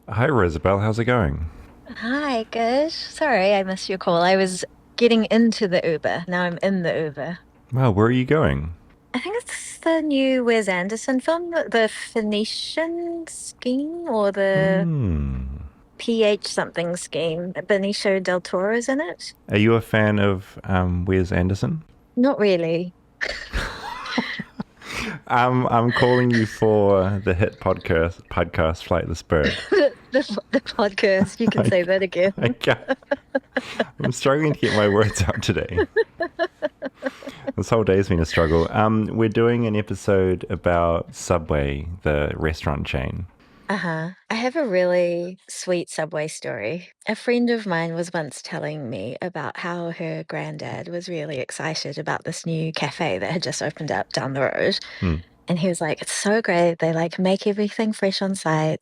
Hi, Rosabelle. How's it going? Hi, good. Sorry, I missed your call. I was getting into the Uber. Now I'm in the Uber. Well, where are you going? I think it's the new Wes Anderson film, the Phoenician scheme or the Hmm. PH something scheme. Benicio del Toro's in it. Are you a fan of Wes Anderson? Not really. I'm calling you for the hit podcast Flightless Bird. The podcast, you can I, say that again. I can't, I'm struggling to get my words out today. This whole day's been a struggle. We're doing an episode about Subway, the restaurant chain. Uh-huh. I have a really sweet Subway story. A friend of mine was once telling me about how her granddad was really excited about this new cafe that had just opened up down the road. Hmm. And he was like, it's so great. They like make everything fresh on site.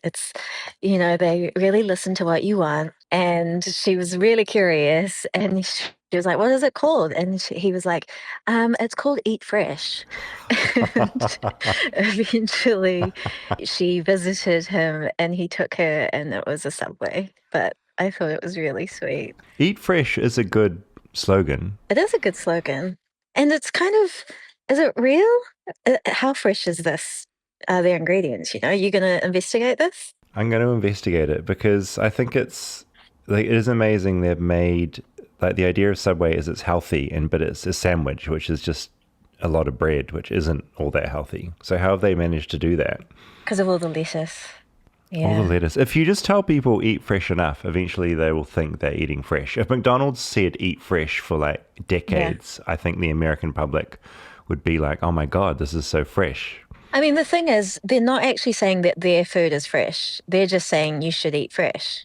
They really listen to what you want. And she was really curious. And she was like, what is it called? And he was like, it's called Eat Fresh. And eventually she visited him and he took her and it was a Subway. But I thought it was really sweet. Eat fresh is a good slogan. It is a good slogan. And it's kind of, is it real? How fresh is this? Are the ingredients? You're going to investigate this? I'm going to investigate it because I think it's like it is amazing they've made like the idea of Subway is it's healthy and but it's a sandwich which is just a lot of bread which isn't all that healthy. So how have they managed to do that? Because of all the lettuce. All the Yeah. lettuce. If you just tell people eat fresh enough, eventually they will think they're eating fresh. If McDonald's said eat fresh for like Yeah. decades, I think the American public would be like, "Oh my god, this is so fresh." I mean, the thing is, they're not actually saying that their food is fresh. They're just saying you should eat fresh.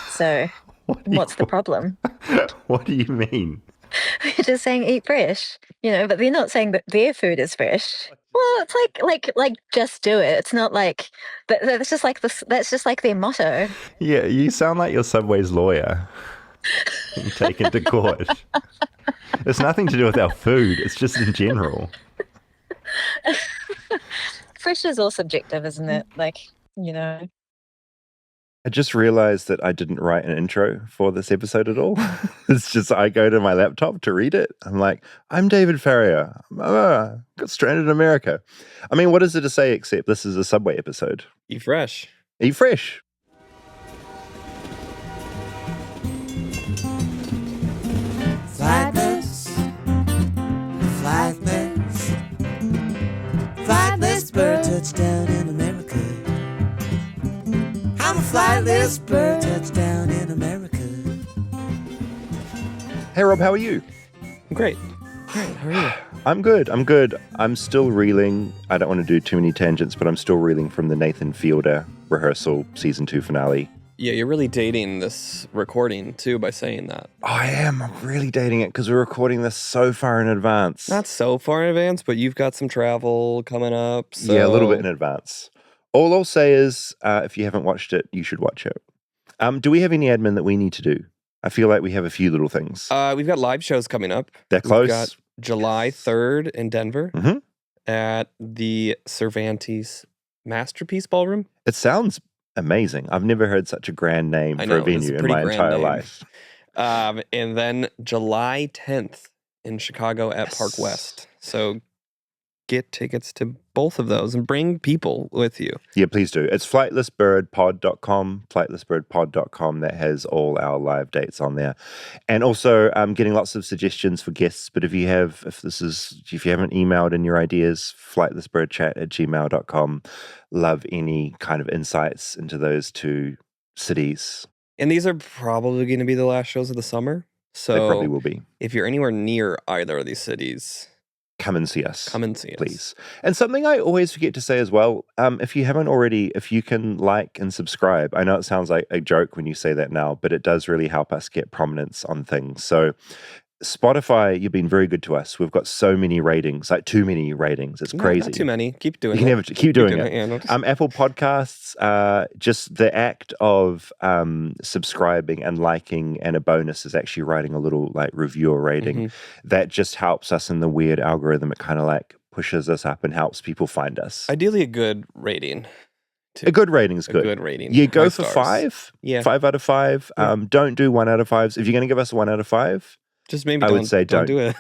So What do what's the you problem? What do you mean? They're just saying eat fresh, but they're not saying that their food is fresh. Well, it's like just do it. It's not like that's just like this. That's just like their motto. Yeah, you sound like your Subway's lawyer. Taken to court. It's nothing to do with our food. It's just in general. Fresh is all subjective, isn't it? You know. I just realized that I didn't write an intro for this episode at all. It's just I go to my laptop to read it. I'm like, I'm David Farrier. Got stranded in America. I mean, what is it to say except this is a Subway episode? Eat fresh. Eat fresh. Flightless, flightless, flightless bird touchdown in America. I'm a flightless bird touchdown in America. Hey, Rob, how are you? Great. Great. How are you? I'm good. I'm good. I'm still reeling. I don't want to do too many tangents, but I'm still reeling from the Nathan Fielder rehearsal season 2 finale. Yeah, you're really dating this recording too by saying that. I am. I'm really dating it because we're recording this so far in advance. Not so far in advance, but you've got some travel coming up. So. Yeah, a little bit in advance. All I'll say is, if you haven't watched it, you should watch it. Do we have any admin that we need to do? I feel like we have a few little things. We've got live shows coming up. They're close. We've got July 3rd in Denver Mhm. at the Cervantes Masterpiece Ballroom. It sounds amazing. I've never heard such a grand name I for a know, it's a venue in pretty my grand entire name. life. And then July 10th in Chicago at Park Yes. West. So get tickets to both of those and bring people with you. Yeah, please do. It's flightlessbirdpod.com, flightlessbirdpod.com. That has all our live dates on there. And also getting lots of suggestions for guests. But if you haven't emailed in your ideas, flightlessbirdchat@gmail.com. Love any kind of insights into those two cities. And these are probably going to be the last shows of the summer. So They probably will be. if you're anywhere near either of these cities, Come and see us. come and see us. Please. And something I always forget to say as well, if you haven't already, if you can like and subscribe, I know it sounds like a joke when you say that now, but it does really help us get prominence on things. So Spotify, you've been very good to us. We've got so many ratings, like too many ratings. It's No, crazy. Not too many. Keep doing You can it. never keep doing it. Yeah, no, just- Apple Podcasts, just the act of subscribing and liking, and a bonus is actually writing a little like review or rating. Mhm. That just helps us in the weird algorithm. It kind of like pushes us up and helps people find us. Ideally, a good rating A good rating is A good. good rating. Yeah, go High for stars. 5. Yeah. 5 out of 5. Yeah. Don't do 1 out of 5s. If you're going to give us a 1 out of 5, Just maybe I would say don't do it.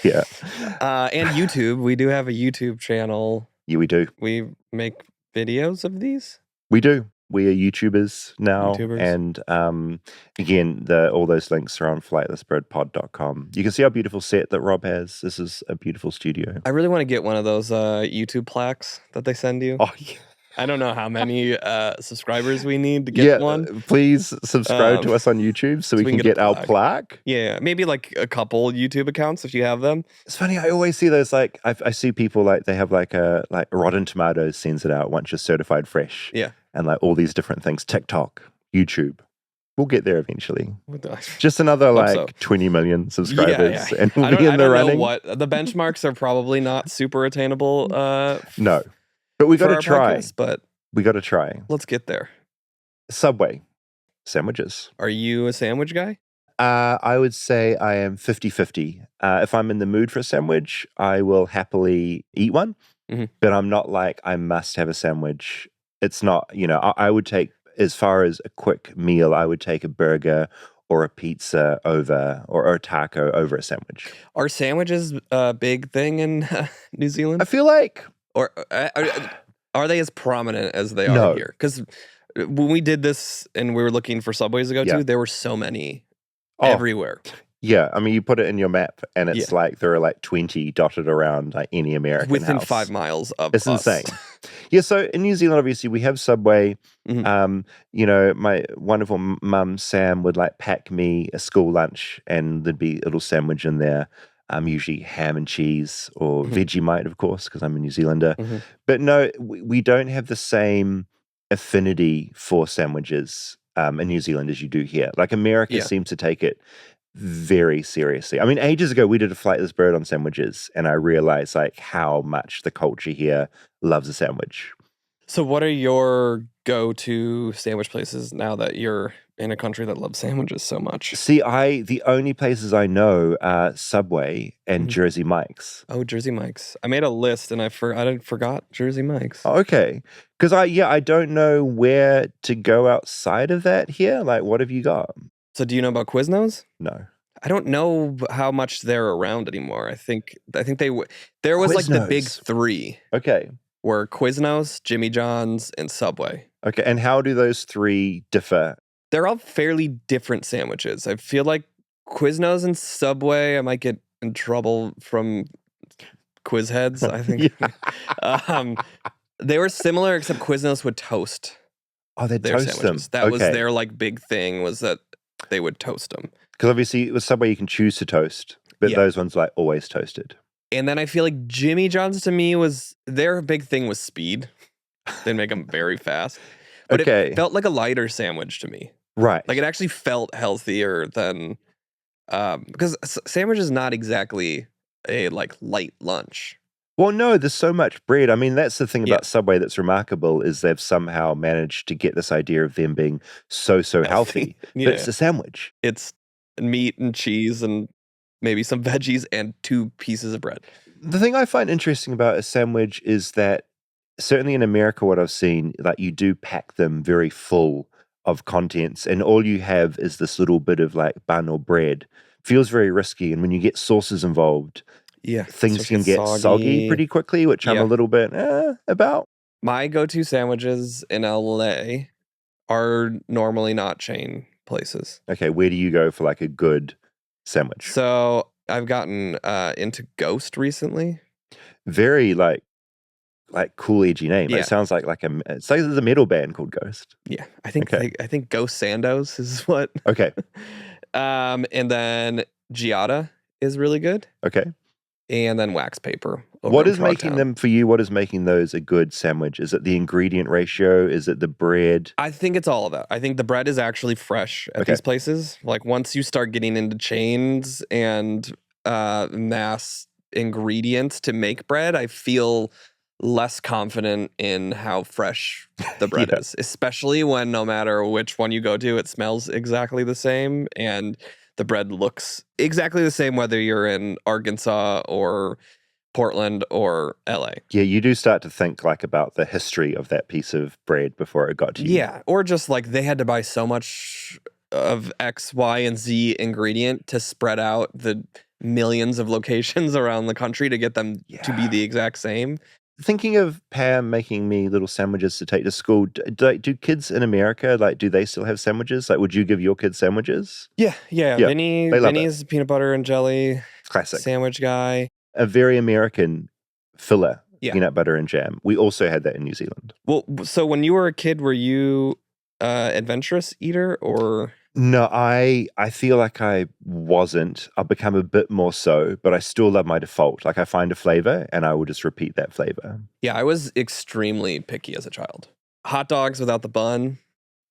Yeah. And YouTube. We do have a YouTube channel. Yeah, we do. We make videos of these. We do. We are YouTubers now. YouTubers. And again, all those links are on flightlessbirdpod.com. You can see our beautiful set that Rob has. This is a beautiful studio. I really want to get one of those YouTube plaques that they send you. Oh, yeah. I don't know how many subscribers we need to get one. Please subscribe to us on YouTube so we can get our plaque. Yeah, maybe like a couple YouTube accounts if you have them. It's funny, I always see those, like, I see people, like, they have like Rotten Tomatoes sends it out once you're certified fresh. Yeah. And like all these different things, TikTok, YouTube. We'll get there eventually. Just another like 20 million subscribers and we'll be in the running. Know what the benchmarks are probably not super attainable. No. But we got to try. Podcast, but we got to try. Let's get there. Subway sandwiches. Are you a sandwich guy? I would say I am 50-50. If I'm in the mood for a sandwich, I will happily eat one. Mm-hmm. But I'm not like I must have a sandwich. It's not, I would take, as far as a quick meal, I would take a burger or a pizza over, or a taco over a sandwich. Are sandwiches a big thing in New Zealand? I feel like... Or are they as prominent as they are here? Because when we did this and we were looking for Subways to go to, there were so many everywhere. Yeah, I mean, you put it in your map, and it's like there are like 20 dotted around like any American within house. 5 miles of it's us. Insane. Yeah, so in New Zealand, obviously, we have Subway. Mm-hmm. My wonderful mum Sam would like pack me a school lunch, and there'd be a little sandwich in there. Usually ham and cheese or Vegemite, of course, because I'm a New Zealander. Mm-hmm. But no, we don't have the same affinity for sandwiches in New Zealand as you do here. Like America seems to take it very seriously. I mean, ages ago, we did a Flightless Bird on sandwiches, and I realized like how much the culture here loves a sandwich. So what are your go-to sandwich places now that you're in a country that loves sandwiches so much? See, the only places I know are Subway and Jersey Mike's. Oh, Jersey Mike's. I made a list and I forgot Jersey Mike's. Oh, okay. Because I don't know where to go outside of that here. Like, what have you got? So do you know about Quiznos? No. I don't know how much they're around anymore. I think there was like the big 3. Okay. Were Quiznos, Jimmy John's, and Subway. Okay, and how do those 3 differ? They're all fairly different sandwiches. I feel like Quiznos and Subway, I might get in trouble from quiz heads, I think. They were similar, except Quiznos would toast. Oh, they'd their toast sandwiches. them. That was their like big thing, was that they would toast them. Because obviously with Subway you can choose to toast, but those ones like always toasted. And then I feel like Jimmy John's to me was, their big thing was speed. They'd make them very fast. But it felt like a lighter sandwich to me. Right. Like it actually felt healthier than, because sandwich is not exactly a like light lunch. Well, no, there's so much bread. I mean, that's the thing about Subway that's remarkable is they've somehow managed to get this idea of them being so healthy. But it's a sandwich. It's meat and cheese and maybe some veggies and 2 pieces of bread. The thing I find interesting about a sandwich is that certainly in America, what I've seen, like you do pack them very full of contents and all you have is this little bit of like bun or bread. Feels very risky. And when you get sauces involved, things can get soggy pretty quickly, which I'm a little bit about. My go-to sandwiches in LA are normally not chain places. Okay, where do you go for like a good sandwich? So I've gotten into Ghost recently. Very like cool edgy name. It sounds like it's like there's a metal band called Ghost. Yeah, I think I think Ghost Sandos is what. Okay. And then Giada is really good. Okay. And then Wax Paper. What is making them for you? What is making those a good sandwich? Is it the ingredient ratio? Is it the bread? I think it's all of that. I think the bread is actually fresh at these places. Like once you start getting into chains and mass ingredients to make bread, I feel less confident in how fresh the bread is, especially when no matter which one you go to, it smells exactly the same and the bread looks exactly the same whether you're in Arkansas or Portland or LA. Yeah, you do start to think like about the history of that piece of bread before it got to you. Yeah, or just like they had to buy so much of X, Y, and Z ingredient to spread out the millions of locations around the country to get them to be the exact same. Thinking of Pam making me little sandwiches to take to school, do kids in America, like, do they still have sandwiches? Like, would you give your kids sandwiches? Yeah. Vinny's peanut butter and jelly Classic. sandwich guy. A very American filler, Yeah. peanut butter and jam. We also had that in New Zealand. Well, so when you were a kid, were you adventurous eater or? No, I feel like I wasn't. I've become a bit more so, but I still love my default. Like I find a flavor and I will just repeat that flavor. Yeah, I was extremely picky as a child. Hot dogs without the bun,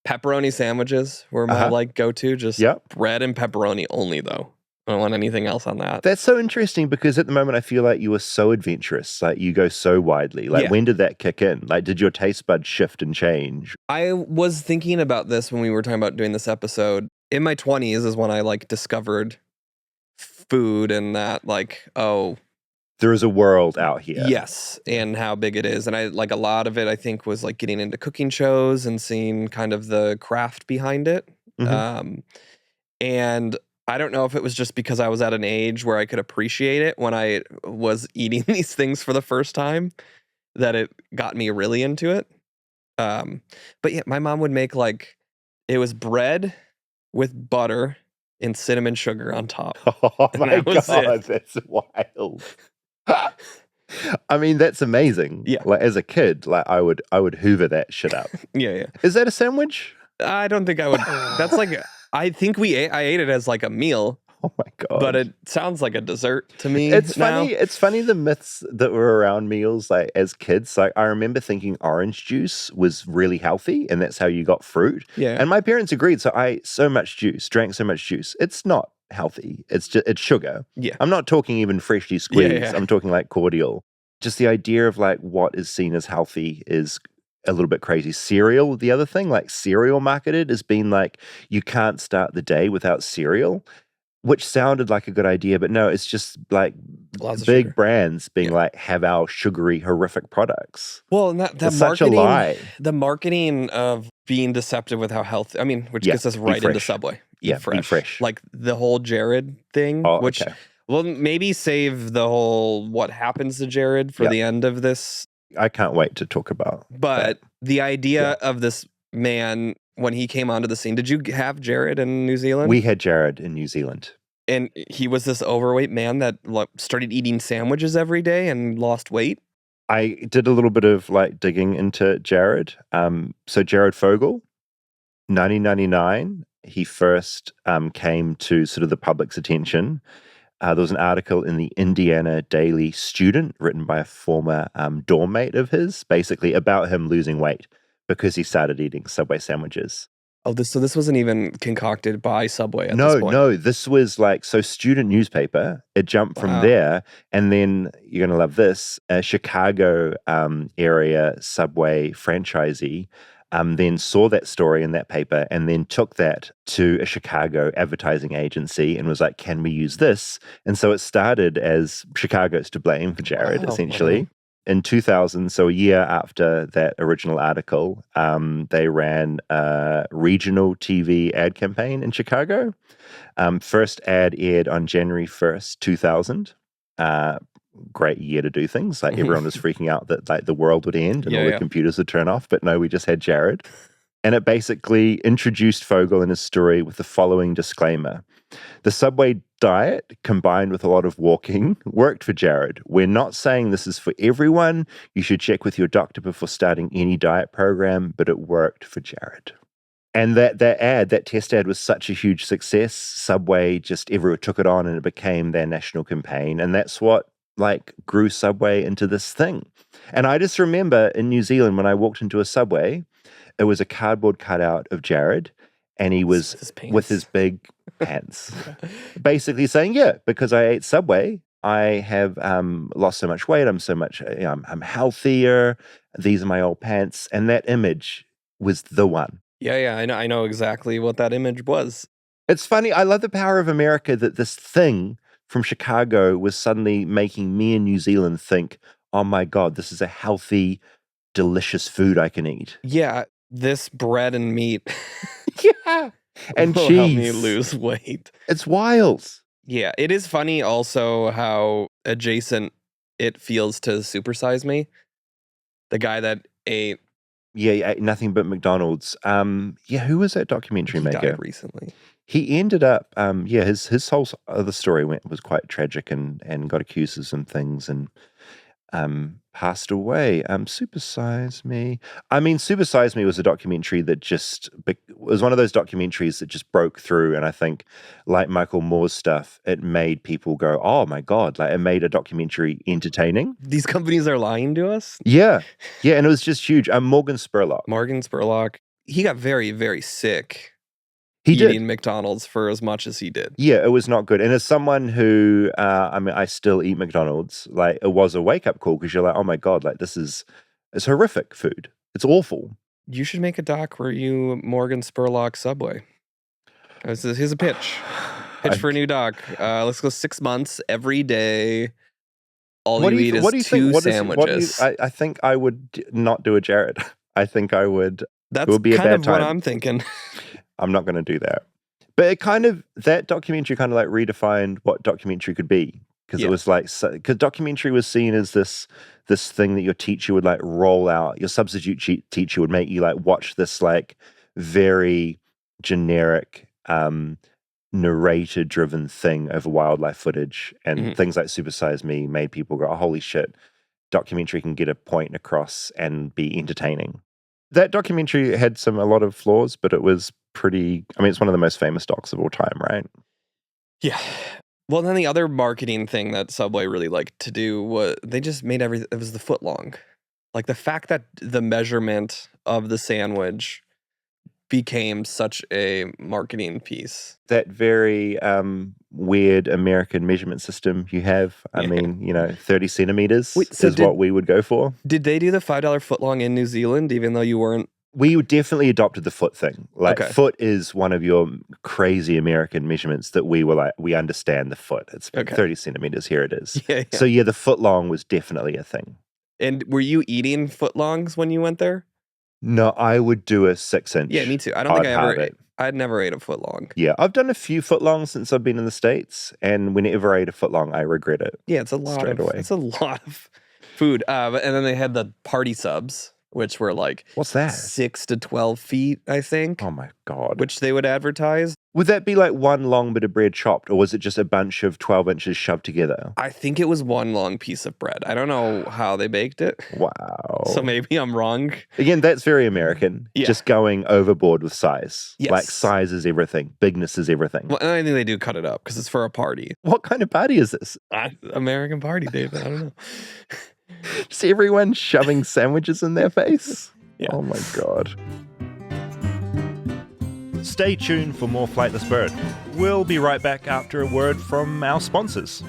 pepperoni sandwiches were my like go-to. Just bread and pepperoni only though. I don't want anything else on that. That's so interesting because at the moment I feel like you were so adventurous. Like you go so widely. Like when did that kick in? Like did your taste buds shift and change? I was thinking about this when we were talking about doing this episode. In my 20s is when I like discovered food and that like, oh, there is a world out here. Yes, and how big it is. And I like a lot of it I think was like getting into cooking shows and seeing kind of the craft behind it. And I don't know if it was just because I was at an age where I could appreciate it when I was eating these things for the first time that it got me really into it. But yeah, my mom would make like, it was bread with butter and cinnamon sugar on top. Oh my God, that's wild. I mean, that's amazing. Yeah. Like as a kid, like I would hoover that shit up. Yeah. Is that a sandwich? I don't think I would. That's like, I think I ate it as like a meal. Oh my God. But it sounds like a dessert to me. It's funny the myths that were around meals like as kids. Like I remember thinking orange juice was really healthy and that's how you got fruit. Yeah. And my parents agreed. So I ate so much juice, drank so much juice. It's not healthy. It's sugar. Yeah. I'm not talking even freshly squeezed. Yeah. I'm talking like cordial. Just the idea of like what is seen as healthy is a little bit crazy. Cereal, the other thing, like cereal marketed has been like you can't start the day without cereal, which sounded like a good idea, but no, it's just like big brands being like, have our sugary, horrific products. Well, and that marketing, such a lie. The marketing of being deceptive with how healthy, I mean, which gets us right into Subway. Eat fresh. Like the whole Jared thing, which, well, maybe save the whole what happens to Jared for the end of this. I can't wait to talk about But the idea of this man, when he came onto the scene, did you have Jared in New Zealand? We had Jared in New Zealand. And he was this overweight man that started eating sandwiches every day and lost weight? I did a little bit of like digging into Jared. So Jared Fogle, 1999, he first came to sort of the public's attention. There was an article in the Indiana Daily Student written by a former dorm mate of his, basically about him losing weight because he started eating Subway sandwiches. Oh, so this wasn't even concocted by Subway at this point? No, this was like, so student newspaper, it jumped from there, and then, you're going to love this, a Chicago area Subway franchisee then saw that story in that paper and then took that to a Chicago advertising agency and was like, can we use this? And so it started as Chicago's to blame for Jared, essentially. Wow. In 2000, so a year after that original article, they ran a regional TV ad campaign in Chicago. First ad aired on January 1st, 2000. Great year to do things. Like everyone was freaking out that like the world would end and all the computers would turn off. But no, we just had Jared. And it basically introduced Fogle in his story with the following disclaimer. The Subway diet, combined with a lot of walking, worked for Jared. We're not saying this is for everyone. You should check with your doctor before starting any diet program, but it worked for Jared. And that test ad was such a huge success. Subway just everyone took it on and it became their national campaign. And that's what like grew Subway into this thing. And I just remember in New Zealand when I walked into a Subway, it was a cardboard cutout of Jared and he was with his big pants basically saying, yeah, because I ate Subway, I have lost so much weight. I'm healthier. These are my old pants. And that image was the one. Yeah. I know exactly what that image was. It's funny. I love the power of America that this thing from Chicago was suddenly making me in New Zealand think, oh my God, this is a healthy, delicious food I can eat. Yeah, this bread and meat Yeah. And will cheese. help me lose weight. It's wild. Yeah, it is funny also how adjacent it feels to Supersize Me. The guy that ate. Yeah, he ate nothing but McDonald's. Who was that documentary He maker? died recently. He ended up, his whole other story was quite tragic and got accused of some things and passed away. Super Size Me. I mean, Super Size Me was a documentary that was one of those documentaries that just broke through. And I think, like Michael Moore's stuff, it made people go, oh my God, like it made a documentary entertaining. These companies are lying to us? Yeah. Yeah, and it was just huge. Morgan Spurlock. He got very, very sick. He eating did. McDonald's for as much as he did. Yeah, it was not good. And as someone who, I still eat McDonald's, like it was a wake-up call because you're like, oh my God, like it's horrific food. It's awful. You should make a doc where you Morgan Spurlock Subway. Here's a pitch. Pitch for a new doc. Let's go 6 months every day. All you eat is two sandwiches. I think I would not do a Jared. I think I would. That's it would be a kind bad of time. what I'm thinking. I'm not going to do that. But that documentary kind of like redefined what documentary could be. Because it was like, because documentary was seen as this thing that your teacher would like roll out. Your substitute teacher would make you like watch this like very generic narrator-driven thing over wildlife footage. And things like Super Size Me made people go, oh, holy shit, documentary can get a point across and be entertaining. That documentary had a lot of flaws, but it was it's one of the most famous docs of all time, right? Yeah. Well, then the other marketing thing that Subway really liked to do was they just made everything, it was the footlong. Like the fact that the measurement of the sandwich became such a marketing piece. That very weird American measurement system you have. I mean, 30 centimeters is what we would go for. Did they do the $5 footlong in New Zealand, even though you weren't? We definitely adopted the foot thing. Like foot is one of your crazy American measurements that we were like, we understand the foot. It's 30 centimeters. Here it is. Yeah. So yeah, the footlong was definitely a thing. And were you eating footlongs when you went there? No, I would do a 6-inch. Yeah, me too. I don't think I ever ate. I'd never ate a footlong. Yeah, I've done a few footlongs since I've been in the States, and whenever I ate a footlong, I regret it. Yeah, it's a lot of food. And then they had the party subs, which were like, what's that? 6 to 12 feet, I think. Oh my God. Which they would advertise. Would that be like one long bit of bread chopped, or was it just a bunch of 12 inches shoved together? I think it was one long piece of bread. I don't know how they baked it. Wow. So maybe I'm wrong. Again, that's very American. Yeah. Just going overboard with size. Yes. Like size is everything. Bigness is everything. Well, and I think they do cut it up because it's for a party. What kind of party is this? American party, David. I don't know. Just everyone shoving sandwiches in their face? Yeah. Oh my God. Stay tuned for more Flightless Bird. We'll be right back after a word from our sponsors.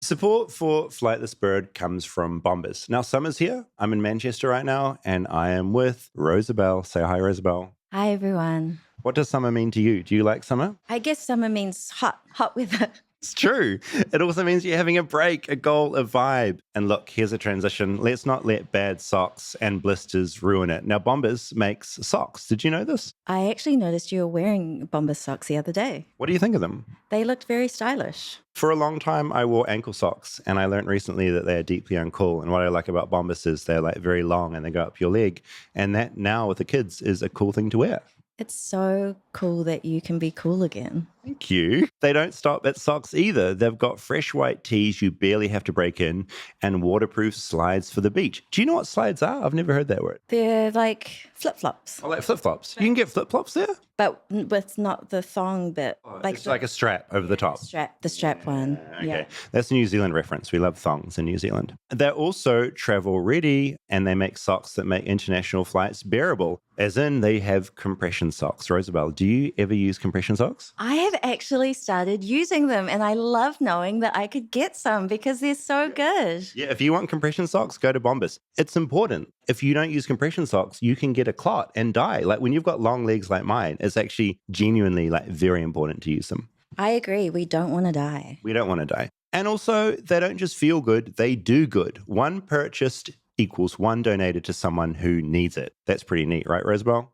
Support for Flightless Bird comes from Bombas. Now, summer's here. I'm in Manchester right now, and I am with Rosabelle. Say hi, Rosabelle. Hi, everyone. What does summer mean to you? Do you like summer? I guess summer means hot weather. It's true. It also means you're having a break, a goal, a vibe. And look, here's a transition. Let's not let bad socks and blisters ruin it. Now, Bombas makes socks. Did you know this? I actually noticed you were wearing Bombas socks the other day. What do you think of them? They looked very stylish. For a long time, I wore ankle socks, and I learned recently that they are deeply uncool. And what I like about Bombas is they're like very long and they go up your leg. And that now with the kids is a cool thing to wear. It's so cool that you can be cool again. Thank you. They don't stop at socks either. They've got fresh white tees you barely have to break in and waterproof slides for the beach. Do you know what slides are? I've never heard that word. They're like flip-flops. Oh, like flip-flops. You can get flip-flops there? But with not the thong bit. It's like a strap over the top. The strap one. Okay. Yeah. That's a New Zealand reference. We love thongs in New Zealand. They're also travel ready, and they make socks that make international flights bearable. As in, they have compression socks. Rosabelle, do you ever use compression socks? I have actually started using them, and I love knowing that I could get some because they're so good. Yeah, if you want compression socks, go to Bombas. It's important. If you don't use compression socks, you can get a clot and die. Like when you've got long legs like mine, it's actually genuinely like very important to use them. I agree. We don't want to die. We don't want to die. And also, they don't just feel good, they do good. One purchased equals one donated to someone who needs it. That's pretty neat, right, Rosabelle?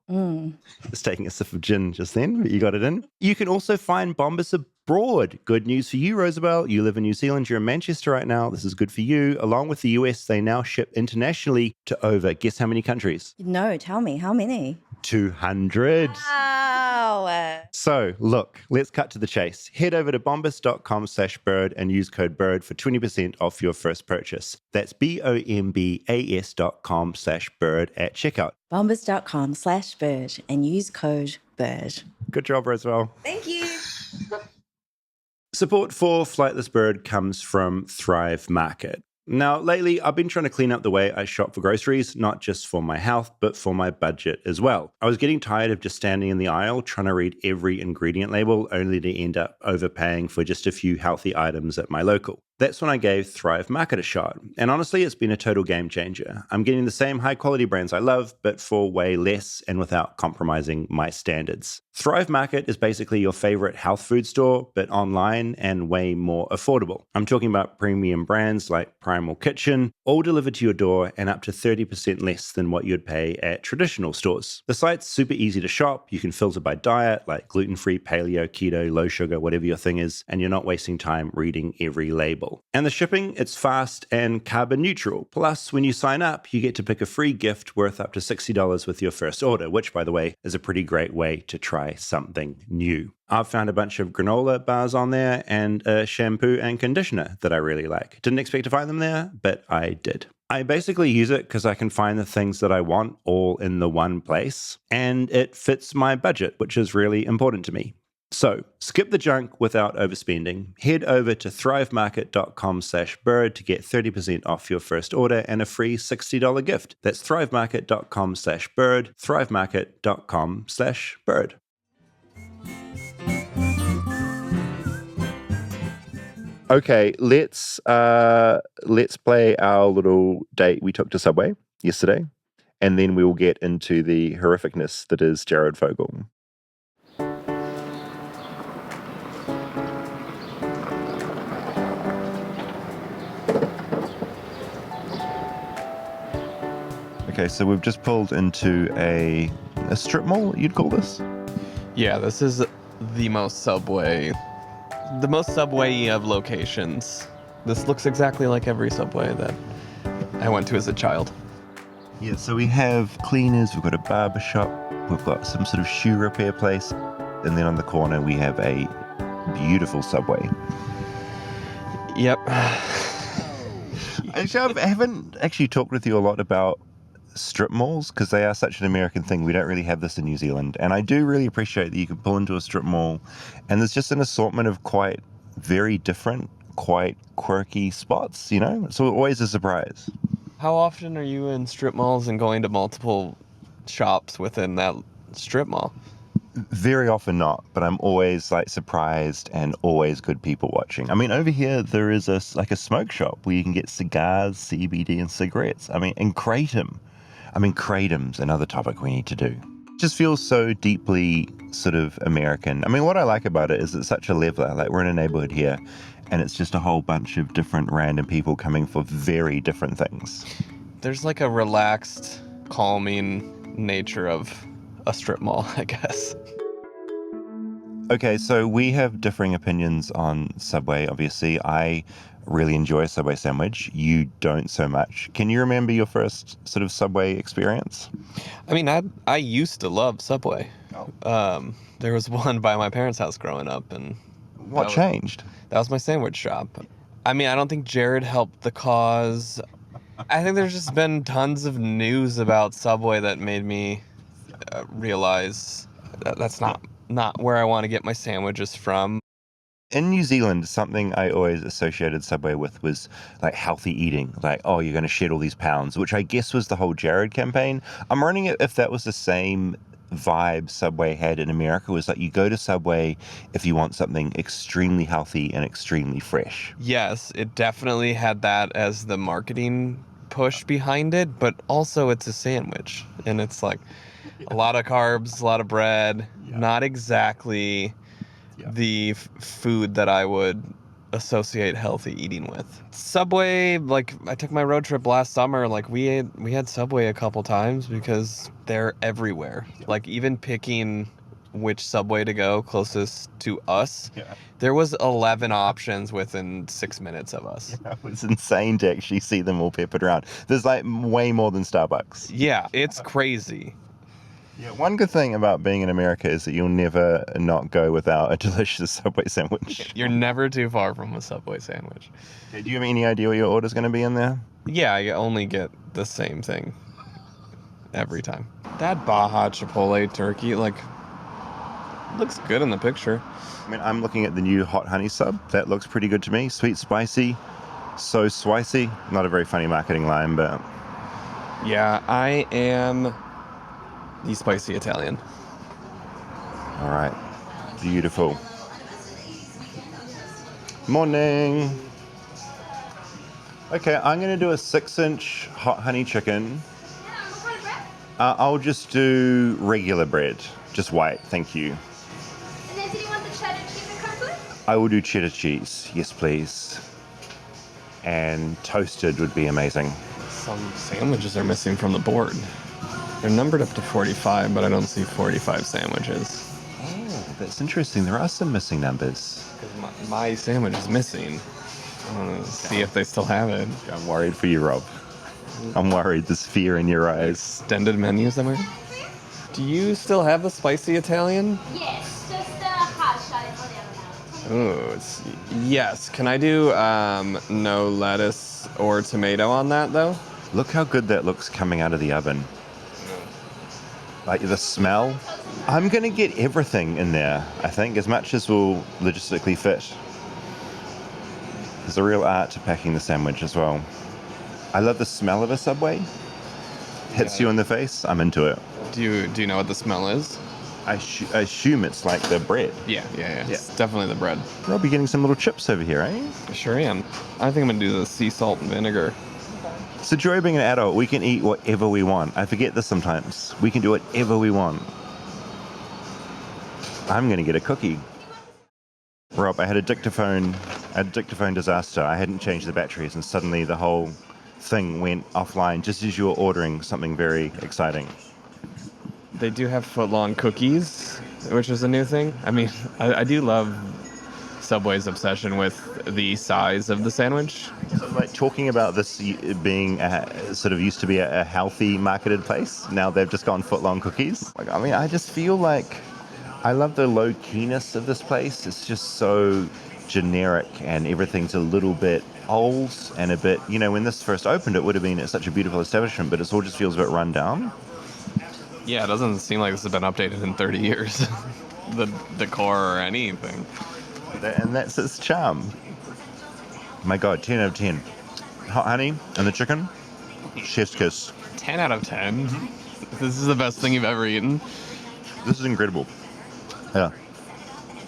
It's taking a sip of gin just then, but you got it in. You can also find Bombas abroad. Good news for you, Rosabelle. You live in New Zealand, you're in Manchester right now. This is good for you. Along with the US, they now ship internationally to over, guess how many countries? No, tell me, how many? 200. Wow. So, look, let's cut to the chase. Head over to bombas.com/bird and use code BIRD for 20% off your first purchase. That's BOMBAS.com/bird at checkout. Bombas.com/bird and use code BIRD. Good job, Roswell. Thank you. Support for Flightless Bird comes from Thrive Market. Now, lately, I've been trying to clean up the way I shop for groceries, not just for my health, but for my budget as well. I was getting tired of just standing in the aisle trying to read every ingredient label, only to end up overpaying for just a few healthy items at my local. That's when I gave Thrive Market a shot. And honestly, it's been a total game changer. I'm getting the same high quality brands I love, but for way less and without compromising my standards. Thrive Market is basically your favorite health food store, but online and way more affordable. I'm talking about premium brands like Primal Kitchen, all delivered to your door and up to 30% less than what you'd pay at traditional stores. The site's super easy to shop. You can filter by diet, like gluten-free, paleo, keto, low sugar, whatever your thing is, and you're not wasting time reading every label. And the shipping, it's fast and carbon neutral. Plus, when you sign up, you get to pick a free gift worth up to $60 with your first order, which, by the way, is a pretty great way to try something new. I've found a bunch of granola bars on there and a shampoo and conditioner that I really like. Didn't expect to find them there, but I did. I basically use it because I can find the things that I want all in the one place, and it fits my budget, which is really important to me. So, skip the junk without overspending. Head over to thrivemarket.com/bird to get 30% off your first order and a free $60 gift. That's thrivemarket.com/bird, thrivemarket.com/bird. Okay, let's play our little date we took to Subway yesterday, and then we will get into the horrificness that is Jared Fogle. Okay, so we've just pulled into a strip mall, you'd call this? Yeah, this is the most Subway of locations. This looks exactly like every Subway that I went to as a child. Yeah, so we have cleaners, we've got a barber shop, we've got some sort of shoe repair place, and then on the corner we have a beautiful Subway. Yep. Actually, I haven't actually talked with you a lot about strip malls because they are such an American thing. We don't really have this in New Zealand, and I do really appreciate that you can pull into a strip mall and there's just an assortment of quite very different, quite quirky spots, you know? So always a surprise. How often are you in strip malls and going to multiple shops within that strip mall? Very often not, but I'm always like surprised and always good people watching. I mean, over here there is a smoke shop where you can get cigars, CBD and cigarettes. I mean, and kratom. Kratom's another topic we need to do. It just feels so deeply sort of American. I mean, what I like about it is it's such a leveler. Like, we're in a neighborhood here, and it's just a whole bunch of different random people coming for very different things. There's like a relaxed, calming nature of a strip mall, I guess. Okay, so we have differing opinions on Subway, obviously. I really enjoy a Subway sandwich. You don't so much. Can you remember your first sort of Subway experience? I mean, I used to love Subway. Oh. There was one by my parents' house growing up, and what changed? That was my sandwich shop. I mean, I don't think Jared helped the cause. I think there's just been tons of news about Subway that made me realize that's not where I want to get my sandwiches from. In New Zealand, something I always associated Subway with was like healthy eating. Like, oh, you're going to shed all these pounds, which I guess was the whole Jared campaign. I'm wondering if that was the same vibe Subway had in America. Was like, you go to Subway if you want something extremely healthy and extremely fresh. Yes, it definitely had that as the marketing push behind it, but also it's a sandwich. And it's like a lot of carbs, a lot of bread, not exactly the food that I would associate healthy eating with. Subway, like I took my road trip last summer, like we had Subway a couple times because they're everywhere. Like even picking which Subway to go closest to us, there was 11 options within 6 minutes of us. Yeah, it was insane to actually see them all peppered around. There's like way more than Starbucks. Yeah, it's crazy. Yeah, one good thing about being in America is that you'll never not go without a delicious Subway sandwich. You're never too far from a Subway sandwich. Okay, do you have any idea what your order's going to be in there? Yeah, I only get the same thing every time. That Baja Chipotle turkey, like, looks good in the picture. I mean, I'm looking at the new hot honey sub. That looks pretty good to me. Sweet, spicy, so swicy. Not a very funny marketing line, but... Yeah, I am the spicy Italian. All right. Beautiful. Morning. Okay, I'm going to do a 6-inch hot honey chicken. I'll just do regular bread. Just white, thank you. And then, do you want the cheddar cheese that comes with? I will do cheddar cheese. Yes, please. And toasted would be amazing. Some sandwiches are missing from the board. They're numbered up to 45, but I don't see 45 sandwiches. Oh, that's interesting. There are some missing numbers. Because my sandwich is missing. I want to see if they still have it. I'm worried for you, Rob. I'm worried. There's fear in your eyes. Extended menu somewhere? Do you still have the spicy Italian? Yes, just the hot shot for the other now. Ooh, yes. Can I do no lettuce or tomato on that, though? Look how good that looks coming out of the oven. Like the smell. I'm going to get everything in there, I think, as much as will logistically fit. There's a real art to packing the sandwich as well. I love the smell of a Subway. Hits you in the face, I'm into it. Do you know what the smell is? I assume it's like the bread. Yeah. It's definitely the bread. Rob, you're getting some little chips over here, eh? I sure am. I think I'm going to do the sea salt and vinegar. It's the joy of being an adult. We can eat whatever we want. I forget this sometimes. We can do whatever we want. I'm going to get a cookie. Rob, I had a dictaphone disaster. I hadn't changed the batteries, and suddenly the whole thing went offline just as you were ordering something very exciting. They do have footlong cookies, which is a new thing. I mean, I do love Subway's obsession with the size of the sandwich. So, like, talking about this being sort of used to be a healthy marketed place, now they've just gone footlong cookies. Like, I mean, I just feel like I love the low keyness of this place. It's just so generic and everything's a little bit old and a bit, you know, when this first opened, it would have been such a beautiful establishment, but it all just feels a bit run down. Yeah, it doesn't seem like this has been updated in 30 years. The decor or anything. And that's its charm. My God, 10 out of 10. Hot honey and the chicken, chef's kiss. 10 out of 10? This is the best thing you've ever eaten? This is incredible. Yeah.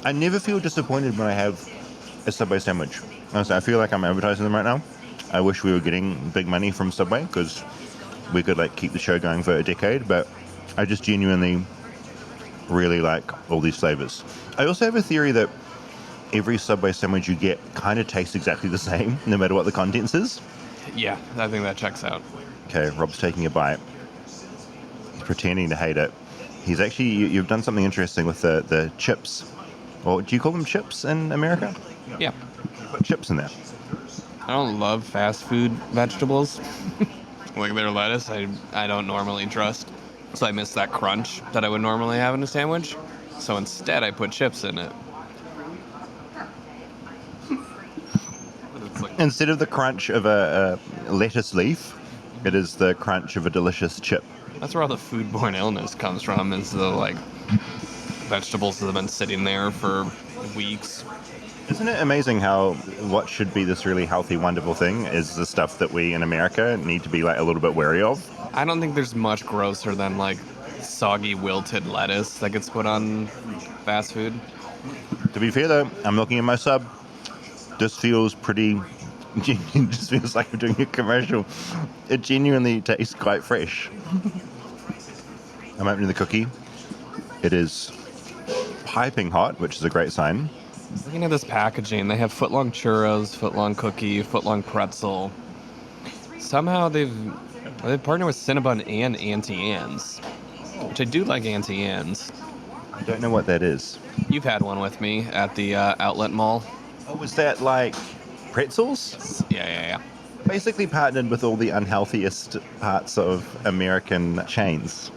I never feel disappointed when I have a Subway sandwich. Honestly, I feel like I'm advertising them right now. I wish we were getting big money from Subway because we could like keep the show going for a decade, but I just genuinely really like all these flavors. I also have a theory that every Subway sandwich you get kind of tastes exactly the same, no matter what the contents is. Yeah, I think that checks out. Okay, Rob's taking a bite. He's pretending to hate it. He's actually, you've done something interesting with the chips. Or do you call them chips in America? Yeah. You put chips in there. I don't love fast food vegetables. Like their lettuce, I don't normally trust. So I miss that crunch that I would normally have in a sandwich. So instead, I put chips in it. Instead of the crunch of a lettuce leaf, it is the crunch of a delicious chip. That's where all the foodborne illness comes from, is the like vegetables that have been sitting there for weeks. Isn't it amazing how what should be this really healthy, wonderful thing is the stuff that we in America need to be like a little bit wary of? I don't think there's much grosser than like soggy, wilted lettuce that gets put on fast food. To be fair though, I'm looking at my sub. This feels pretty, it just feels like I'm doing a commercial. It genuinely tastes quite fresh. I'm opening the cookie. It is piping hot, which is a great sign. Looking at this packaging, they have footlong churros, footlong cookie, footlong pretzel. Somehow they've partnered with Cinnabon and Auntie Anne's, which I do like Auntie Anne's. I don't know what that is. You've had one with me at the outlet mall. Oh, was that like pretzels? Yeah. Basically partnered with all the unhealthiest parts of American chains.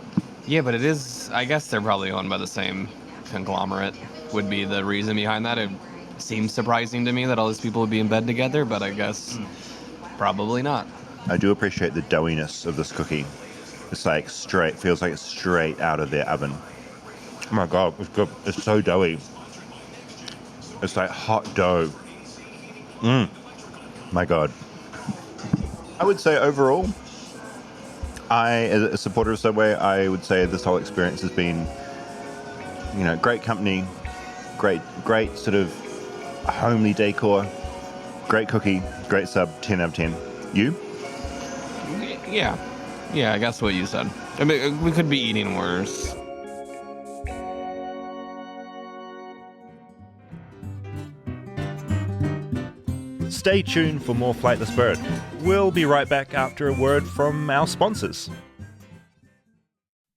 Yeah, but it is, I guess they're probably owned by the same conglomerate, would be the reason behind that. It seems surprising to me that all these people would be in bed together, but I guess probably not. I do appreciate the doughiness of this cookie. It's like straight, feels like it's straight out of their oven. Oh my God, it's good. It's so doughy. It's like hot dough. My God. I would say overall, as a supporter of Subway, I would say this whole experience has been, great company, great sort of homely decor, great cookie, great sub, 10 out of 10. You? Yeah, I guess what you said. I mean, we could be eating worse. Stay tuned for more Flightless Bird. We'll be right back after a word from our sponsors.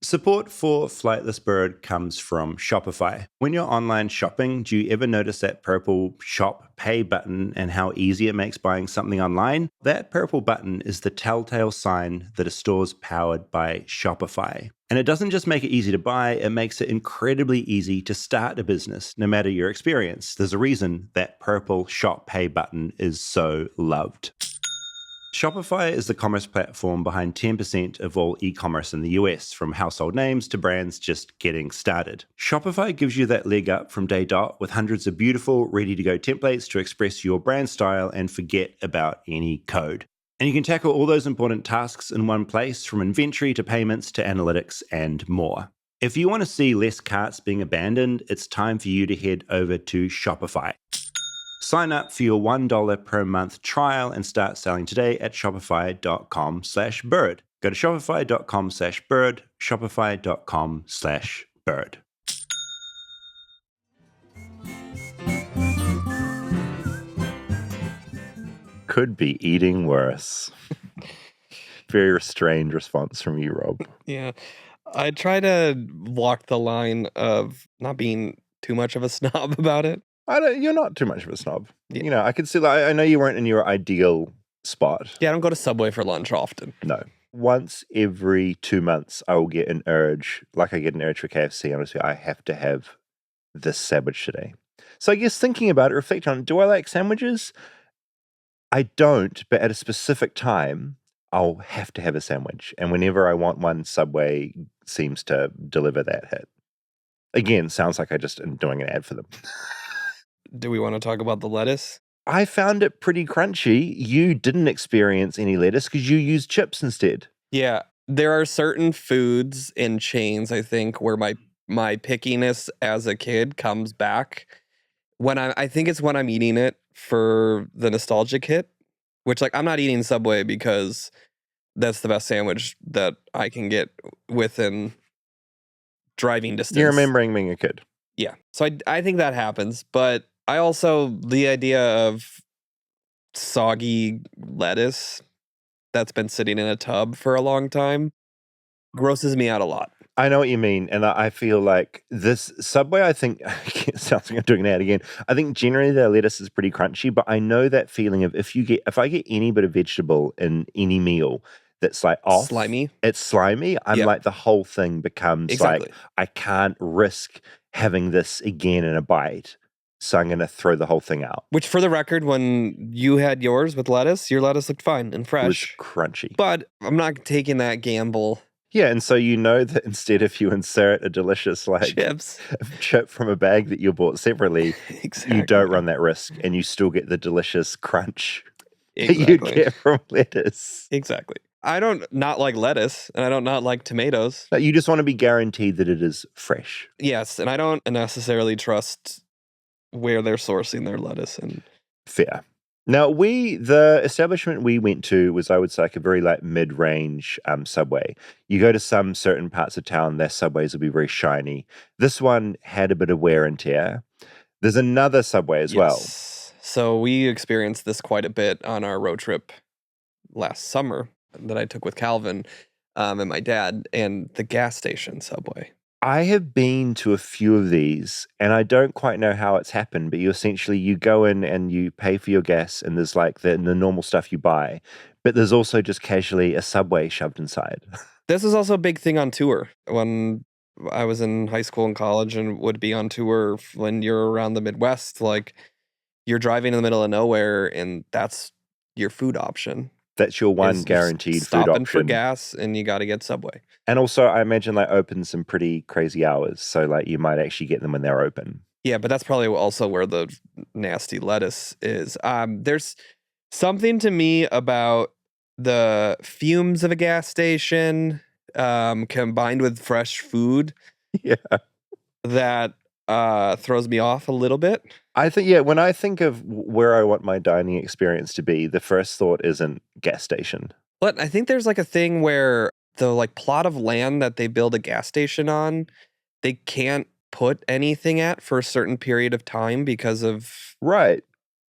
Support for Flightless Bird comes from Shopify. When you're online shopping, do you ever notice that purple Shop Pay button and how easy it makes buying something online? That purple button is the telltale sign that a store's powered by Shopify. And it doesn't just make it easy to buy, it makes it incredibly easy to start a business, no matter your experience. There's a reason that purple Shop Pay button is so loved. Shopify is the commerce platform behind 10% of all e-commerce in the US, from household names to brands just getting started. Shopify gives you that leg up from day dot with hundreds of beautiful, ready-to-go templates to express your brand style and forget about any code. And you can tackle all those important tasks in one place, from inventory to payments to analytics and more. If you want to see less carts being abandoned, it's time for you to head over to Shopify. Sign up for your $1 per month trial and start selling today at shopify.com/bird. Go to shopify.com/bird, shopify.com/bird. Could be eating worse. Very restrained response from you, Rob. Yeah. I try to walk the line of not being too much of a snob about it. You're not too much of a snob. Yeah. I could see, I know you weren't in your ideal spot. Yeah, I don't go to Subway for lunch often. No. Once every 2 months, I will get an urge, like I get an urge for KFC. Honestly, I have to have this sandwich today. So I guess thinking about it, reflecting on, do I like sandwiches? I don't, but at a specific time, I'll have to have a sandwich. And whenever I want one, Subway seems to deliver that hit. Again, sounds like I just am doing an ad for them. Do we want to talk about the lettuce? I found it pretty crunchy. You didn't experience any lettuce because you used chips instead. Yeah. There are certain foods and chains, I think, where my pickiness as a kid comes back when I think it's when I'm eating it for the nostalgic hit, which, like, I'm not eating Subway because that's the best sandwich that I can get within driving distance. You're remembering being a kid. Yeah. So I think that happens, but I also, the idea of soggy lettuce that's been sitting in a tub for a long time grosses me out a lot. I know what you mean. And I feel like this Subway, I think, it sounds like I'm doing that again. I think generally their lettuce is pretty crunchy, but I know that feeling of if I get any bit of vegetable in any meal that's like off. Slimy. It's slimy. I'm like, the whole thing becomes like, I can't risk having this again in a bite. So I'm going to throw the whole thing out. Which, for the record, when you had yours with lettuce, your lettuce looked fine and fresh. It was crunchy. But I'm not taking that gamble. Yeah, and so you know that instead if you insert a delicious chip from a bag that you bought separately, you don't run that risk and you still get the delicious crunch that you get from lettuce. Exactly. I don't not like lettuce and I don't not like tomatoes. But you just want to be guaranteed that it is fresh. Yes, and I don't necessarily trust where they're sourcing their lettuce. And fair. Now, the establishment we went to was, I would say, like a very mid-range Subway. You go to some certain parts of town, their Subways will be very shiny. This one had a bit of wear and tear. There's another Subway as well. So we experienced this quite a bit on our road trip last summer that I took with Calvin and my dad, and the gas station Subway. I have been to a few of these, and I don't quite know how it's happened, but you go in and you pay for your gas, and there's like the normal stuff you buy, but there's also just casually a Subway shoved inside. This is also a big thing on tour. When I was in high school and college and would be on tour when you're around the Midwest, like you're driving in the middle of nowhere and that's your food option. That's your one guaranteed food option. Stopping for gas and you got to get Subway. And also, I imagine like open some pretty crazy hours. So like you might actually get them when they're open. Yeah, but that's probably also where the nasty lettuce is. There's something to me about the fumes of a gas station combined with fresh food that throws me off a little bit. I think, when I think of where I want my dining experience to be, the first thought isn't gas station. But I think there's like a thing where the like plot of land that they build a gas station on, they can't put anything at for a certain period of time because of... Right.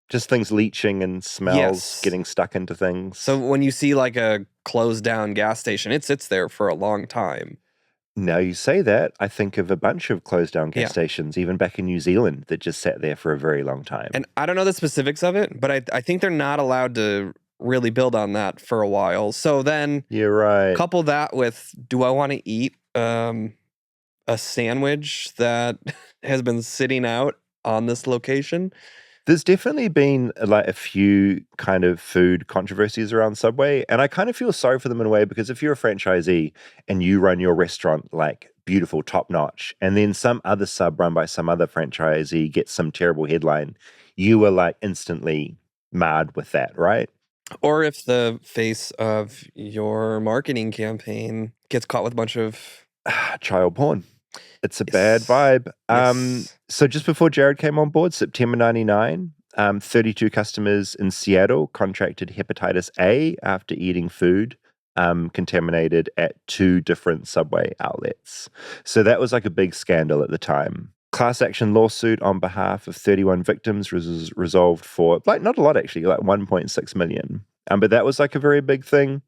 Just things leaching and smells getting stuck into things. So when you see like a closed down gas station, it sits there for a long time. Now you say that, I think of a bunch of closed down gas stations, even back in New Zealand, that just sat there for a very long time. And I don't know the specifics of it, but I think they're not allowed to really build on that for a while. So then you're right. Couple that with, do I want to eat a sandwich that has been sitting out on this location? There's definitely been like a few kind of food controversies around Subway, and I kind of feel sorry for them in a way, because if you're a franchisee and you run your restaurant like beautiful, top notch, and then some other sub run by some other franchisee gets some terrible headline, you are like instantly marred with that, right? Or if the face of your marketing campaign gets caught with a bunch of child porn. It's a bad vibe. So just before Jared came on board, September 99, 32 customers in Seattle contracted hepatitis A after eating food contaminated at 2 different Subway outlets. So that was like a big scandal at the time. Class action lawsuit on behalf of 31 victims was resolved for, like, not a lot actually, like 1.6 million. But that was like a very big thing.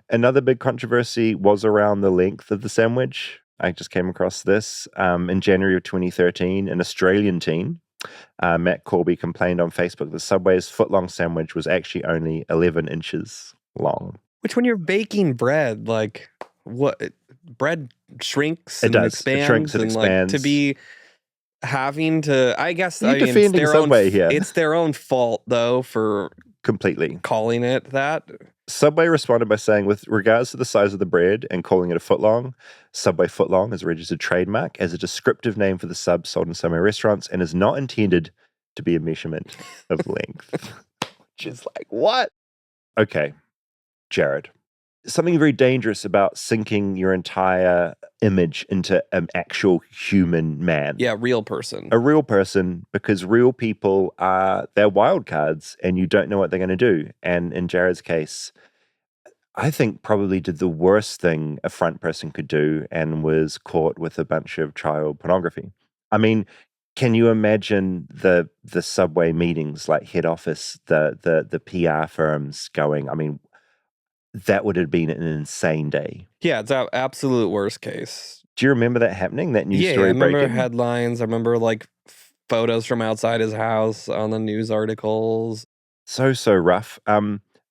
Another big controversy was around the length of the sandwich. I just came across this. In January of 2013, an Australian teen, Matt Corby, complained on Facebook that Subway's footlong sandwich was actually only 11 inches long. Which, when you're baking bread, like, what? Bread shrinks and expands. It shrinks and expands. Like, to be having to, I guess, You're defending Subway here. It's their own fault, though, for completely calling it that. Subway responded by saying, with regards to the size of the bread and calling it a footlong, Subway footlong is a registered trademark as a descriptive name for the sub sold in Subway restaurants and is not intended to be a measurement of length. Which is like, what? Okay, Jared. Something very dangerous about sinking your entire image into an actual human man. Yeah, real person. A real person, because real people they're wild cards and you don't know what they're going to do. And in Jared's case, I think probably did the worst thing a front person could do and was caught with a bunch of child pornography. I mean, can you imagine the Subway meetings, like head office, the PR firms going, I mean, that would have been an insane day. Yeah, it's an absolute worst case. Do you remember that happening, that news story breaking? I remember headlines. I remember like photos from outside his house on the news articles. So rough.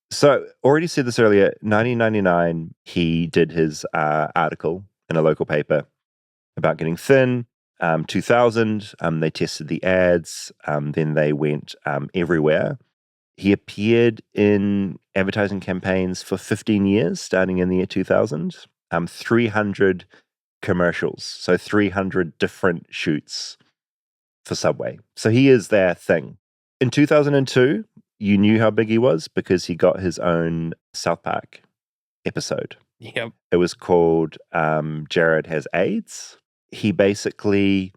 So already said this earlier, 1999, he did his article in a local paper about getting thin. 2000, they tested the ads. Then they went everywhere. He appeared in advertising campaigns for 15 years, starting in the year 2000. 300 commercials, so 300 different shoots for Subway. So he is their thing. In 2002, you knew how big he was because he got his own South Park episode. Yep. It was called Jared Has AIDS. He basically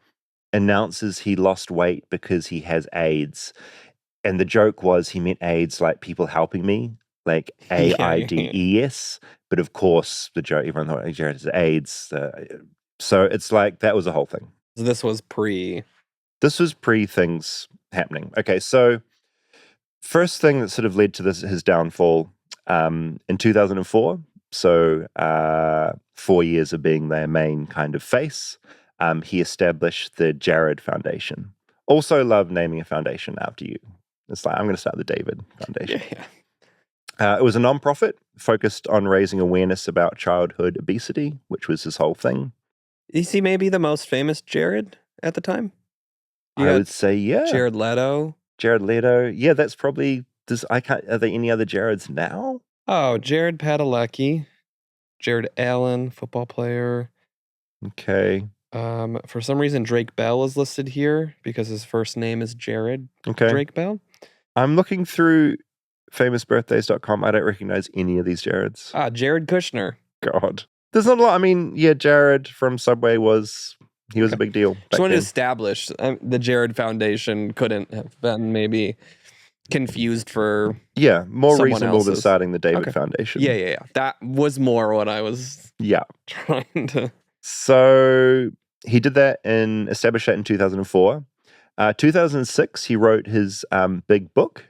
announces he lost weight because he has AIDS. And the joke was he meant AIDS like people helping me, like AIDS. But of course, the joke, everyone thought Jared has AIDS. So it's like, that was the whole thing. This was pre This was pre things happening. Okay, so first thing that sort of led to his downfall in 2004. So 4 years of being their main kind of face, he established the Jared Foundation. Also love naming a foundation after you. It's like, I'm going to start the David Foundation. Yeah. It was a nonprofit focused on raising awareness about childhood obesity, which was his whole thing. Is he maybe the most famous Jared at the time? I would say, yeah. Jared Leto. Yeah, that's probably. Are there any other Jareds now? Oh, Jared Padalecki, Jared Allen, football player. Okay. For some reason, Drake Bell is listed here because his first name is Jared. Okay. Drake Bell. I'm looking through famousbirthdays.com. I don't recognize any of these Jareds. Jared Kushner. God. There's not a lot. I mean, yeah, Jared from Subway he was a big deal. Just wanted to establish the Jared Foundation couldn't have been maybe confused for more reasonable than starting the David Foundation. Yeah. That was more what I was trying to. So he did that established that in 2004. 2006, he wrote his big book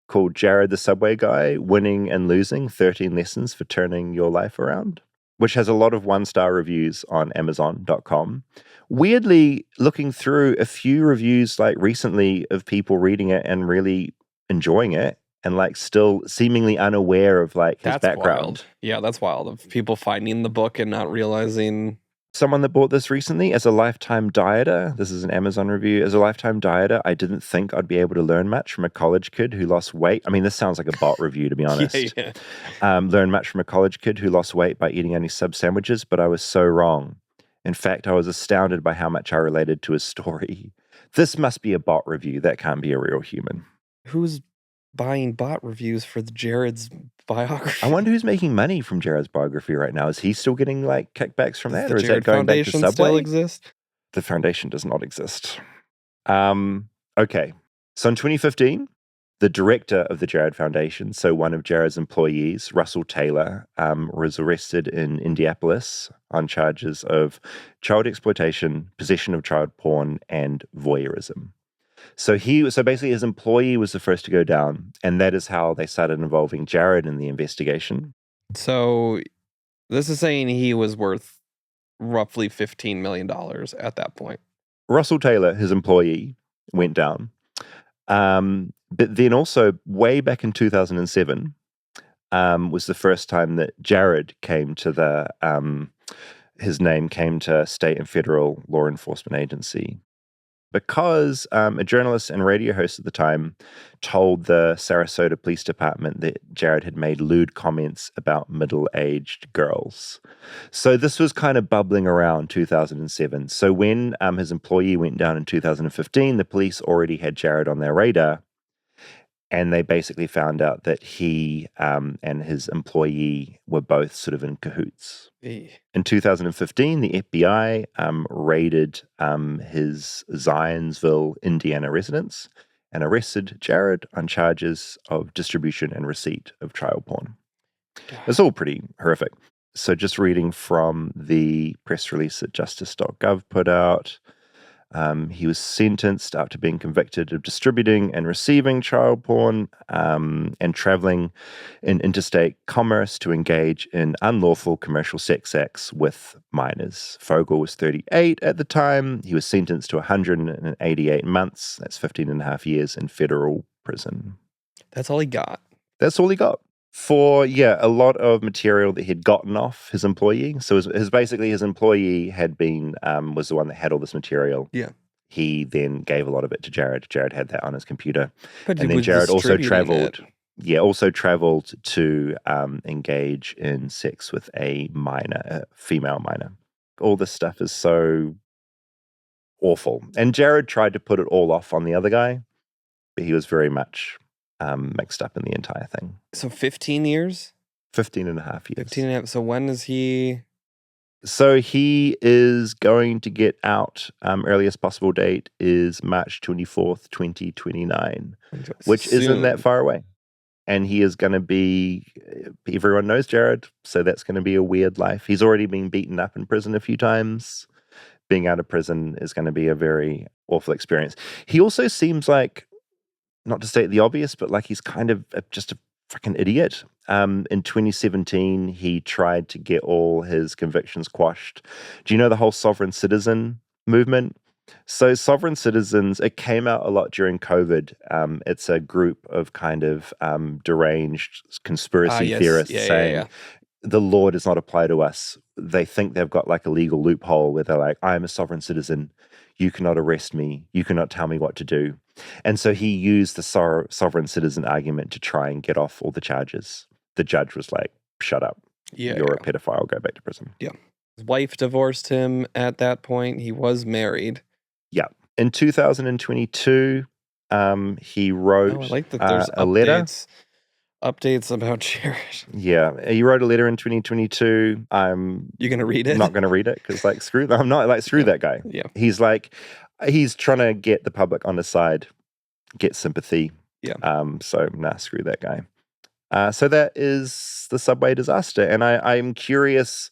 called Jared the Subway Guy, Winning and Losing, 13 Lessons for Turning Your Life Around, which has a lot of 1-star reviews on Amazon.com. Weirdly, looking through a few reviews like recently of people reading it and really enjoying it and like still seemingly unaware of like his background. Wild. Yeah, that's wild. Of people finding the book and not realizing. Someone that bought this recently as a lifetime dieter, this is an Amazon review, as a lifetime dieter, I didn't think I'd be able to learn much from a college kid who lost weight. I mean, this sounds like a bot review, to be honest. Yeah. Learn much from a college kid who lost weight by eating only sub sandwiches, but I was so wrong. In fact, I was astounded by how much I related to his story. This must be a bot review. That can't be a real human. Who's buying bot reviews for Jared's biography? I wonder who's making money from Jared's biography right now. Is he still getting like kickbacks from that, or is Jared that going Foundation back to Subway? Still exist? The foundation does not exist. Okay. So in 2015, the director of the Jared Foundation, so one of Jared's employees, Russell Taylor, was arrested in Indianapolis on charges of child exploitation, possession of child porn, and voyeurism. So basically his employee was the first to go down, and that is how they started involving Jared in the investigation. So this is saying he was worth roughly $15 million at that point. Russell Taylor, his employee, went down. But then also way back in 2007 was the first time that Jared came to his name came to state and federal law enforcement agency. Because a journalist and radio host at the time told the Sarasota Police Department that Jared had made lewd comments about middle-aged girls. So this was kind of bubbling around 2007. So when his employee went down in 2015, the police already had Jared on their radar, and they basically found out that he and his employee were both sort of in cahoots. In 2015, the FBI raided his Zionsville, Indiana residence and arrested Jared on charges of distribution and receipt of child porn. It's all pretty horrific. So just reading from the press release that justice.gov put out, he was sentenced after being convicted of distributing and receiving child porn and traveling in interstate commerce to engage in unlawful commercial sex acts with minors. Fogle was 38 at the time. He was sentenced to 188 months, that's 15 and a half years, in federal prison. That's all he got. That's all he got. For, a lot of material that he'd gotten off his employee. So his employee had been, was the one that had all this material. Yeah. He then gave a lot of it to Jared. Jared had that on his computer. But and then Jared also traveled. To engage in sex with a female minor. All this stuff is so awful. And Jared tried to put it all off on the other guy, but he was very much mixed up in the entire thing. So 15 years? 15 and a half years. 15 and a half. So when is he? So he is going to get out. Earliest possible date is March 24th, 2029, which isn't that far away. And he is going to be, everyone knows Jared, so that's going to be a weird life. He's already been beaten up in prison a few times. being out of prison is going to be a very awful experience. He also seems like, not to state the obvious, but like he's kind of just a fucking idiot. In 2017, he tried to get all his convictions quashed. Do you know the whole sovereign citizen movement? So sovereign citizens, it came out a lot during COVID. It's a group of kind of deranged conspiracy theorists saying the law does not apply to us. They think they've got like a legal loophole where they're like, I am a sovereign citizen. You cannot arrest me. You cannot tell me what to do. And so he used the sovereign citizen argument to try and get off all the charges. The judge was like, shut up. You're a pedophile. Go back to prison. Yeah. His wife divorced him at that point. He was married. Yeah. In 2022, he wrote I like that there's a letter. Updates about Jared. Yeah, he wrote a letter in 2022. You're gonna read it? Not gonna read it because like screw. I'm not like screw that guy. Yeah. He's trying to get the public on his side, get sympathy. Yeah. So screw that guy. So that is the subway disaster, and I'm curious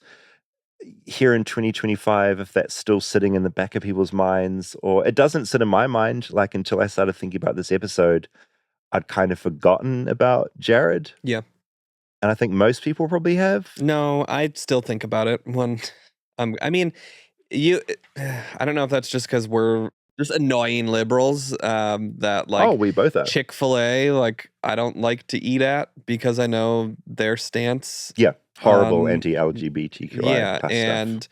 here in 2025 if that's still sitting in the back of people's minds, or it doesn't sit in my mind. Like until I started thinking about this episode, I'd kind of forgotten about Jared. Yeah. And I think most people probably have. No, I still think about it when I mean, I don't know if that's just because we're just annoying liberals that like we both are. Chick-fil-A, like I don't like to eat at because I know their stance. Yeah. Horrible anti-LGBTQI. Yeah. And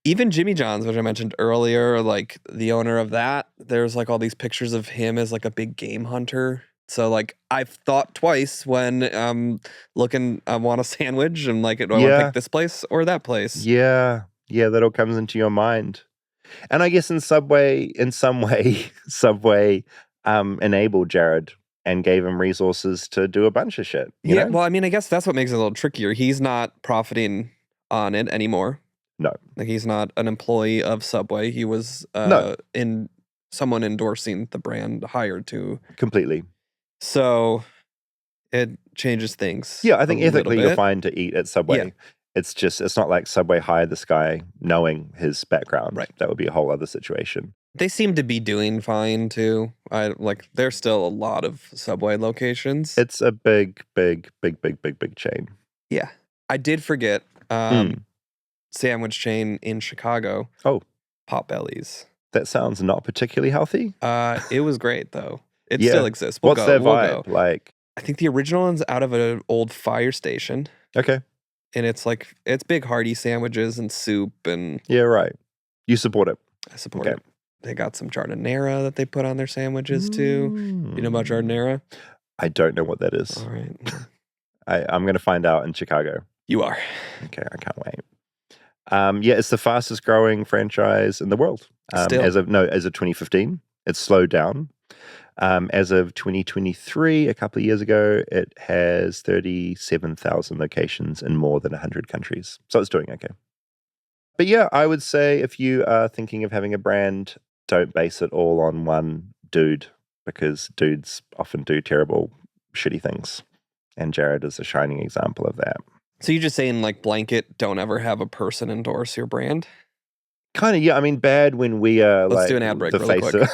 even Jimmy John's, which I mentioned earlier, like the owner of that, there's like all these pictures of him as like a big game hunter. So like I've thought twice when looking, I want a sandwich and like, do I want to pick this place or that place? Yeah. Yeah, that all comes into your mind. And I guess in some way, Subway enabled Jared and gave him resources to do a bunch of shit. You know? Well, I mean, I guess that's what makes it a little trickier. He's not profiting on it anymore. No. Like he's not an employee of Subway. He was in someone endorsing the brand hired to. Completely. So it changes things. Yeah, I think ethically you're fine to eat at Subway. Yeah. It's not like Subway hired this guy knowing his background. Right. That would be a whole other situation. They seem to be doing fine too. There's still a lot of Subway locations. It's a big chain. Yeah. I did forget sandwich chain in Chicago. Oh. Potbelly's. That sounds not particularly healthy. It was great though. It still exists. What's their vibe? Like, I think the original one's out of an old fire station. Okay. And it's big hearty sandwiches and soup and... Yeah, right. You support it. I support it. They got some jardinera that they put on their sandwiches too. You know about jardinera? I don't know what that is. All right. I'm going to find out in Chicago. You are. Okay, I can't wait. It's the fastest growing franchise in the world. As of 2015. It's slowed down. As of 2023, a couple of years ago, it has 37,000 locations in more than 100 countries. So it's doing okay. But yeah, I would say if you are thinking of having a brand, don't base it all on one dude, because dudes often do terrible, shitty things. And Jared is a shining example of that. So you're just saying, like, blanket, don't ever have a person endorse your brand? Kind of, yeah. I mean, bad when we are Let's do an ad break the really face quick.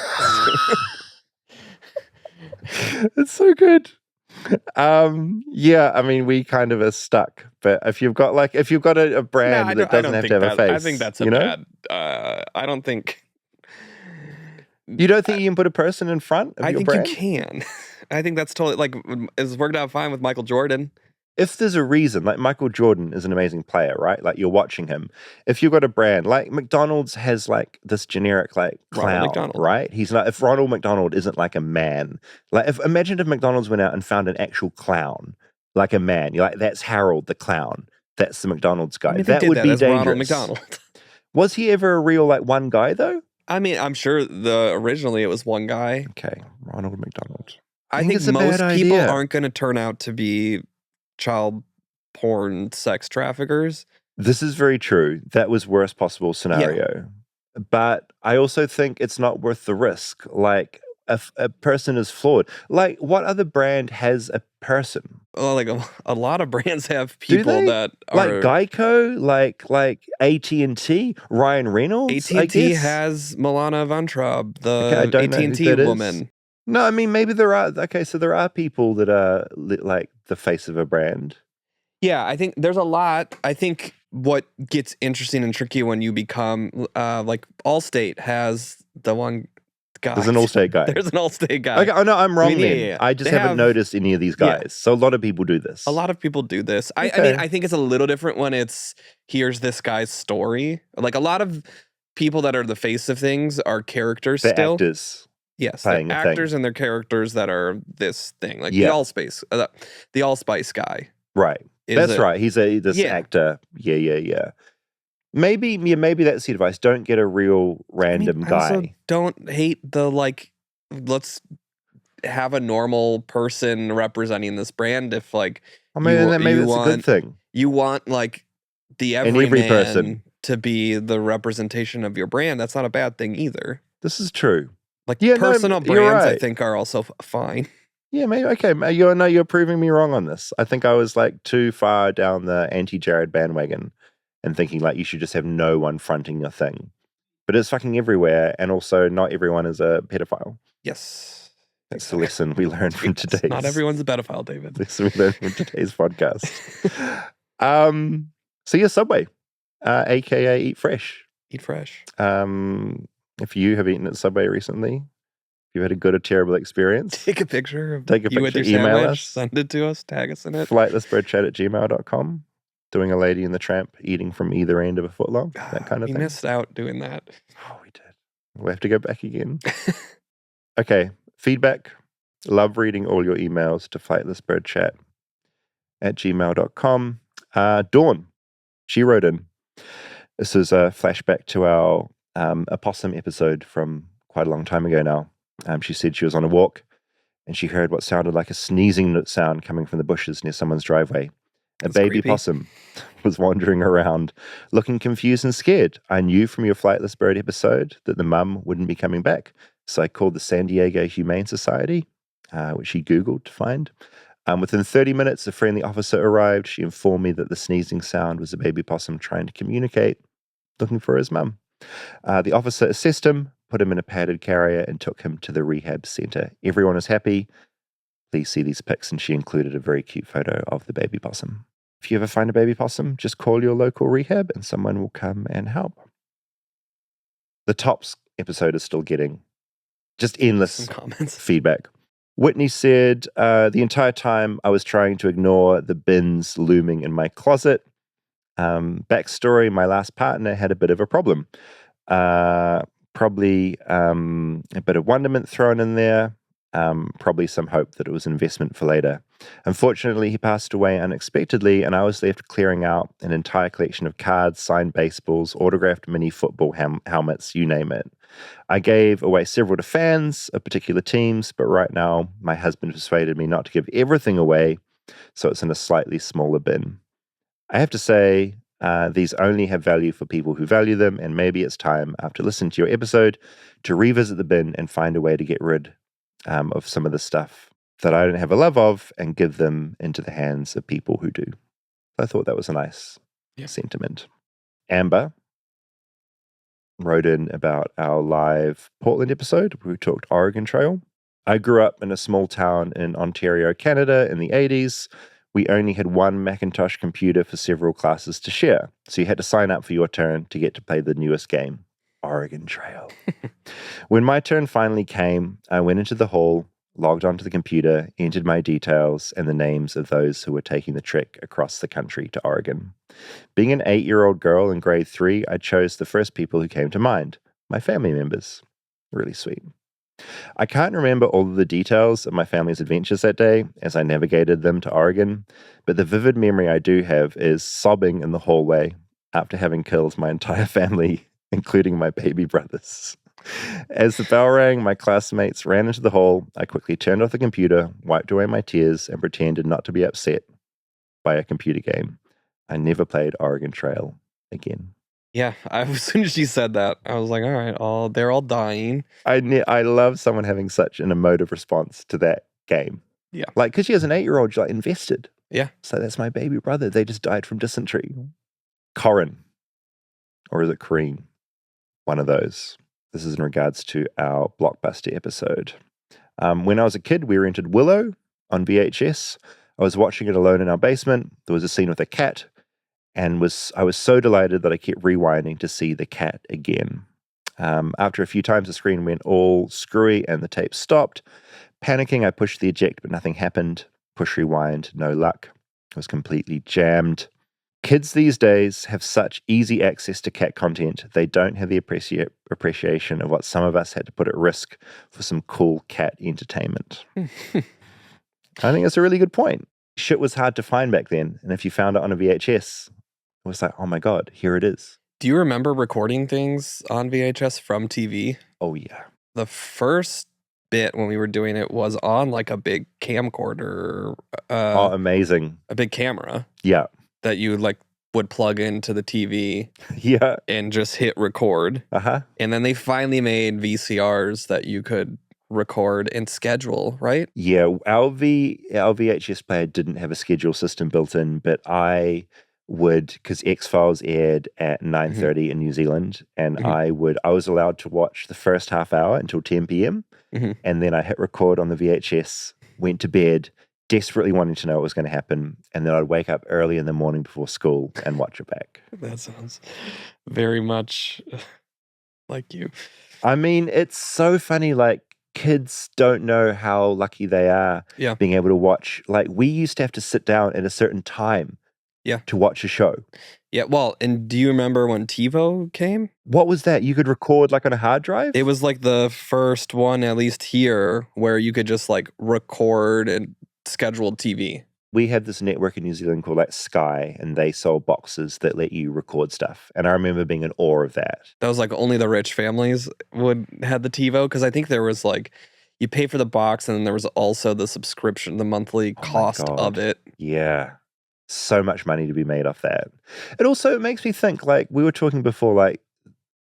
It's so good. I mean, we kind of are stuck. But if you've got a brand that doesn't have to have a face, I think that's a bad. I don't think. You don't think you can put a person in front of your brand? I think you can. I think that's totally it's worked out fine with Michael Jordan. If there's a reason, like Michael Jordan is an amazing player, right? Like you're watching him. If you've got a brand, like McDonald's has like this generic like clown, right? He's not. If Ronald McDonald isn't like a man, like imagine if McDonald's went out and found an actual clown, like a man. You're like, that's Harold the clown. That's the McDonald's guy. I mean, that would be dangerous. Ronald McDonald. Was he ever a real like one guy though? I mean, I'm sure originally it was one guy. Okay, Ronald McDonald. I think most people aren't going to turn out to be child porn sex traffickers. This is very true. That was worst possible scenario. Yeah. But I also think it's not worth the risk. Like, if a person is flawed, like what other brand has a person? Well, like a lot of brands have Do people they? that Like are. Geico, like AT&T, Ryan Reynolds, I AT&T guess. has Milana Van Traub, Okay, I the don't know who AT&T that is. woman. No, I mean, maybe there are. Okay, so there are people that are like the face of a brand. Yeah, I think there's a lot. I think what gets interesting and tricky when you become like Allstate has the one guy. There's an Allstate guy. There's an Allstate guy. Okay, oh no, I'm wrong then. yeah. I just They haven't have- noticed any of these Yeah. guys. So a lot of people do this. A lot of people do this. I Okay. mean, I think it's a little different when it's here's this guy's story. Like a lot of people that are the face of things are characters They're still. actors. Yes, they're playing a thing. actors and they're characters that are this thing. Like Yeah. the Allspice guy. Right. is That's a- right. He's this Yeah. actor. Yeah. Maybe that's the advice. Don't get a real random I also guy. don't hate the let's have a normal person representing this brand. If like I mean, you- maybe you that's a good want- thing. you want like the And every everyman person. to be the representation of your brand, that's not a bad thing either. This is true. Like Yeah, no, personal you're brands, I right. think are also fine. Yeah, maybe. Okay, you're proving me wrong on this. I think I was like too far down the anti-Jared bandwagon and thinking like you should just have no one fronting your thing. But it's fucking everywhere, and also not everyone is a pedophile. Yes, That's the lesson we learned from Yes, today's. Not everyone's a pedophile, David. Lesson we learned from today's podcast. So yeah, Subway, aka Eat Fresh. Eat fresh. If you have eaten at Subway recently, if you've had a good or terrible experience, Take a picture of Take a you with picture, your email sandwich. us. Send it to us. Tag us in it. flightlessbirdchat@gmail.com. Doing a Lady in the Tramp, eating from either end of a footlong, that kind of we thing. missed out doing that. Oh, we did. We'll have to go back again. Okay, feedback. Love reading all your emails to flightlessbirdchat@gmail.com. Dawn, she wrote in. This is a flashback to our opossum episode from quite a long time ago now. She said she was on a walk and she heard what sounded like a sneezing sound coming from the bushes near someone's driveway. A That's baby creepy. possum was wandering around, looking confused and scared. I knew from your Flightless Bird episode that the mum wouldn't be coming back, so I called the San Diego Humane Society, which she Googled to find. Within 30 minutes, a friendly officer arrived. She informed me that the sneezing sound was a baby possum trying to communicate, looking for his mum. The officer assessed him, put him in a padded carrier, and took him to the rehab center. Everyone is happy. Please see these pics, and she included a very cute photo of the baby possum. If you ever find a baby possum, just call your local rehab and someone will come and help. The Tops episode is still getting just endless Some comments. feedback. Whitney said, the entire time I was trying to ignore the bins looming in my closet. Backstory, my last partner had a bit of a problem. Probably a bit of wonderment thrown in there. Probably some hope that it was investment for later. Unfortunately, he passed away unexpectedly, and I was left clearing out an entire collection of cards, signed baseballs, autographed mini football helmets, you name it. I gave away several to fans of particular teams, but right now my husband persuaded me not to give everything away, so it's in a slightly smaller bin. I have to say, these only have value for people who value them, and maybe it's time, after listening to your episode, to revisit the bin and find a way to get rid of some of the stuff that I don't have a love of and give them into the hands of people who do. I thought that was a nice sentiment. Amber wrote in about our live Portland episode where we talked Oregon Trail. I grew up in a small town in Ontario, Canada in the 80s. We only had one Macintosh computer for several classes to share, so you had to sign up for your turn to get to play the newest game, Oregon Trail. When my turn finally came, I went into the hall, logged onto the computer, entered my details and the names of those who were taking the trek across the country to Oregon. Being an 8-year-old girl in grade 3, I chose the first people who came to mind, my family members. Really sweet. I can't remember all of the details of my family's adventures that day as I navigated them to Oregon, but the vivid memory I do have is sobbing in the hallway after having killed my entire family, including my baby brothers. As the bell rang, my classmates ran into the hall. I quickly turned off the computer, wiped away my tears, and pretended not to be upset by a computer game. I never played Oregon Trail again. Yeah, as soon as she said that, I was like, all right, they're all dying. I love someone having such an emotive response to that game. Yeah. Like, because she has an 8-year-old, you're like invested. Yeah. So that's my baby brother. They just died from dysentery. Corin. Or is it Corrine? One of those. This is in regards to our Blockbuster episode. When I was a kid, we rented Willow on VHS. I was watching it alone in our basement. There was a scene with a cat, and I was so delighted that I kept rewinding to see the cat again. After a few times, the screen went all screwy and the tape stopped. Panicking, I pushed the eject, but nothing happened. Push rewind, no luck. It was completely jammed. Kids these days have such easy access to cat content, they don't have the appreciation of what some of us had to put at risk for some cool cat entertainment. I think that's a really good point. Shit was hard to find back then, and if you found it on a VHS, it was like, oh my God, here it is. Do you remember recording things on VHS from TV? Oh yeah. The first bit when we were doing it was on like a big camcorder. Oh, amazing. A big camera. Yeah. That you would plug into the TV. Yeah. And just hit record. Uh-huh. And then they finally made VCRs that you could record and schedule, right? Yeah, our VHS player didn't have a schedule system built in, but I would, because X-Files aired at 9:30 in New Zealand, and I was allowed to watch the first half hour until 10 p.m. And then I hit record on the VHS, went to bed, desperately wanting to know what was going to happen, and then I'd wake up early in the morning before school and watch it back. That sounds very much like you. I mean, it's so funny, like, kids don't know how lucky they are being able to watch. Like, we used to have to sit down at a certain time to watch a show. Yeah, well, and do you remember when TiVo came? What was that? You could record like on a hard drive? It was like the first one, at least here, where you could just like record and schedule TV. We had this network in New Zealand called like Sky, and they sold boxes that let you record stuff. And I remember being in awe of that. That was like only the rich families had the TiVo, because I think there was like, you pay for the box and then there was also the subscription, the monthly cost of it. Yeah. So much money to be made off that. It also makes me think, like, we were talking before, like,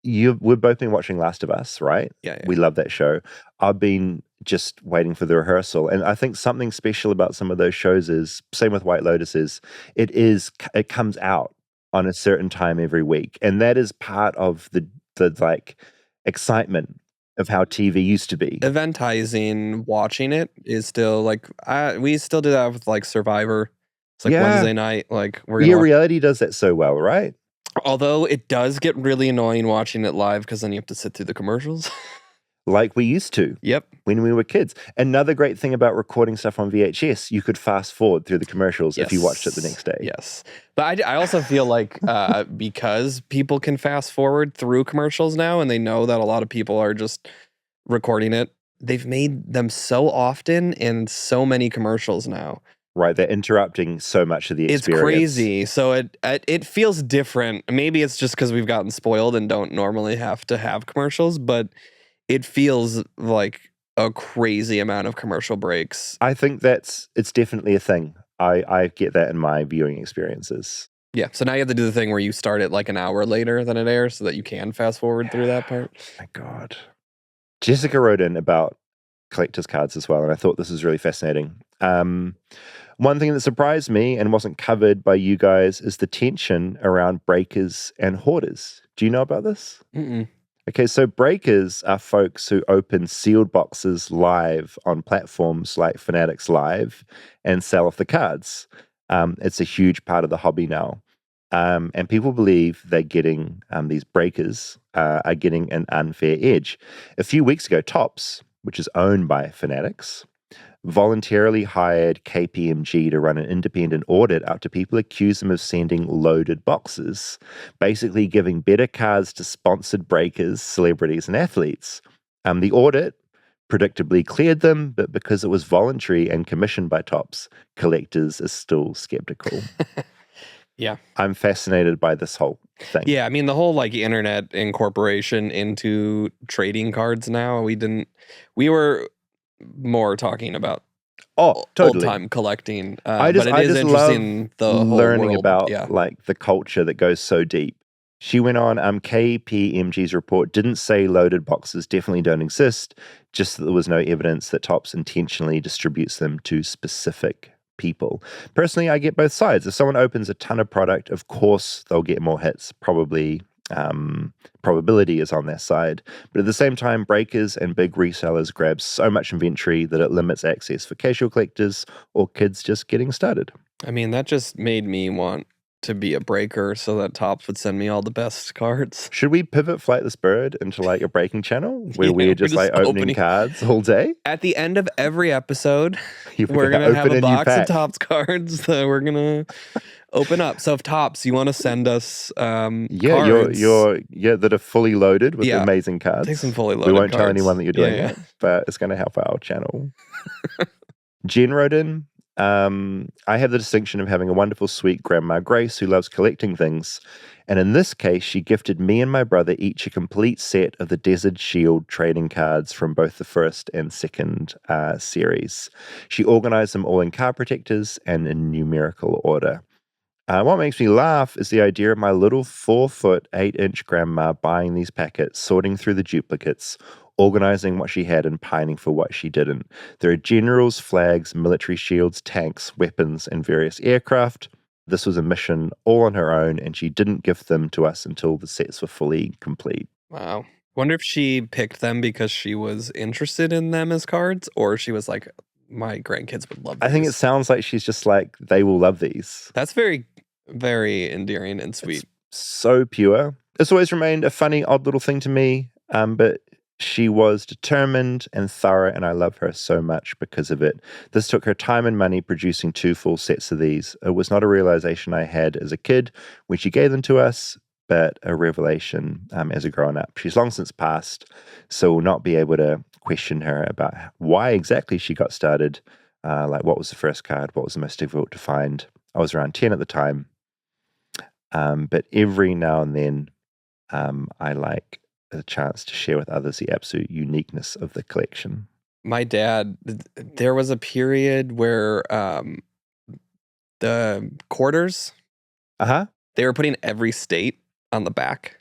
we've both been watching Last of Us, right? Yeah. We love that show. I've been just waiting for the rehearsal. And I think something special about some of those shows is, same with White Lotus, is it comes out on a certain time every week. And that is part of the like excitement of how TV used to be. Eventizing, watching it is still like, we still do that with like Survivor. It's like Wednesday night, like we're gonna reality does that so well, right? Although it does get really annoying watching it live because then you have to sit through the commercials. Like we used to. Yep. When we were kids. Another great thing about recording stuff on VHS, you could fast forward through the commercials if you watched it the next day. Yes. But I also feel like because people can fast forward through commercials now and they know that a lot of people are just recording it, they've made them so often in so many commercials now. Right, they're interrupting so much of the experience. It's crazy. So it feels different. Maybe it's just because we've gotten spoiled and don't normally have to have commercials, but it feels like a crazy amount of commercial breaks. I think it's definitely a thing. I get that in my viewing experiences. Yeah, so now you have to do the thing where you start it like an hour later than it airs so that you can fast forward through that part. My God. Jessica wrote in about collector's cards as well, and I thought this was really fascinating. One thing that surprised me and wasn't covered by you guys is the tension around breakers and hoarders. Do you know about this? Okay, so breakers are folks who open sealed boxes live on platforms like Fanatics Live and sell off the cards. It's a huge part of the hobby now. And people believe they're getting, these breakers are getting an unfair edge. A few weeks ago, Topps, which is owned by Fanatics, voluntarily hired KPMG to run an independent audit after people accused them of sending loaded boxes, basically giving better cards to sponsored breakers, celebrities, and athletes. The audit predictably cleared them, but because it was voluntary and commissioned by Topps, collectors are still skeptical. Yeah. I'm fascinated by this whole thing. Yeah, I mean, the whole like internet incorporation into trading cards now, we were more talking about totally. old-time collecting. I just interesting love the whole learning world. about like the culture that goes so deep. She went on, KPMG's report didn't say loaded boxes definitely don't exist, just that there was no evidence that Topps intentionally distributes them to specific people. Personally, I get both sides. If someone opens a ton of product, of course they'll get more hits. Probability is on their side. But at the same time, breakers and big resellers grab so much inventory that it limits access for casual collectors or kids just getting started. I mean, that just made me want to be a breaker so that Topps would send me all the best cards. Should we pivot Flightless Bird into like a breaking channel where we're just like opening cards all day? At the end of every episode, We're we're going to have a box pack. of Topps cards that we're going to open up. So if Topps, you want to send us cards. That are fully loaded with amazing cards. Take some fully loaded We won't cards. tell anyone that you're doing it, but it's going to help our channel. Jen wrote in, I have the distinction of having a wonderful, sweet grandma Grace who loves collecting things. And in this case, she gifted me and my brother each a complete set of the Desert Shield trading cards from both the first and second series. She organized them all in card protectors and in numerical order. What makes me laugh is the idea of my little 4-foot, 8-inch grandma buying these packets, sorting through the duplicates, organizing what she had and pining for what she didn't. There are generals, flags, military shields, tanks, weapons, and various aircraft. This was a mission all on her own, and she didn't gift them to us until the sets were fully complete. Wow. Wonder if she picked them because she was interested in them as cards, or she was like, my grandkids would love these. I think it sounds like she's just like, they will love these. That's very, very endearing and sweet. It's so pure. It's always remained a funny, odd little thing to me, but she was determined and thorough, and I love her so much because of it. This took her time and money producing 2 full sets of these. It was not a realization I had as a kid when she gave them to us, but a revelation as a grown-up. She's long since passed, so we'll not be able to question her about why exactly she got started, like what was the first card, what was the most difficult to find. I was around 10 at the time, but every now and then I like a chance to share with others the absolute uniqueness of the collection. My dad, there was a period where the quarters, they were putting every state on the back.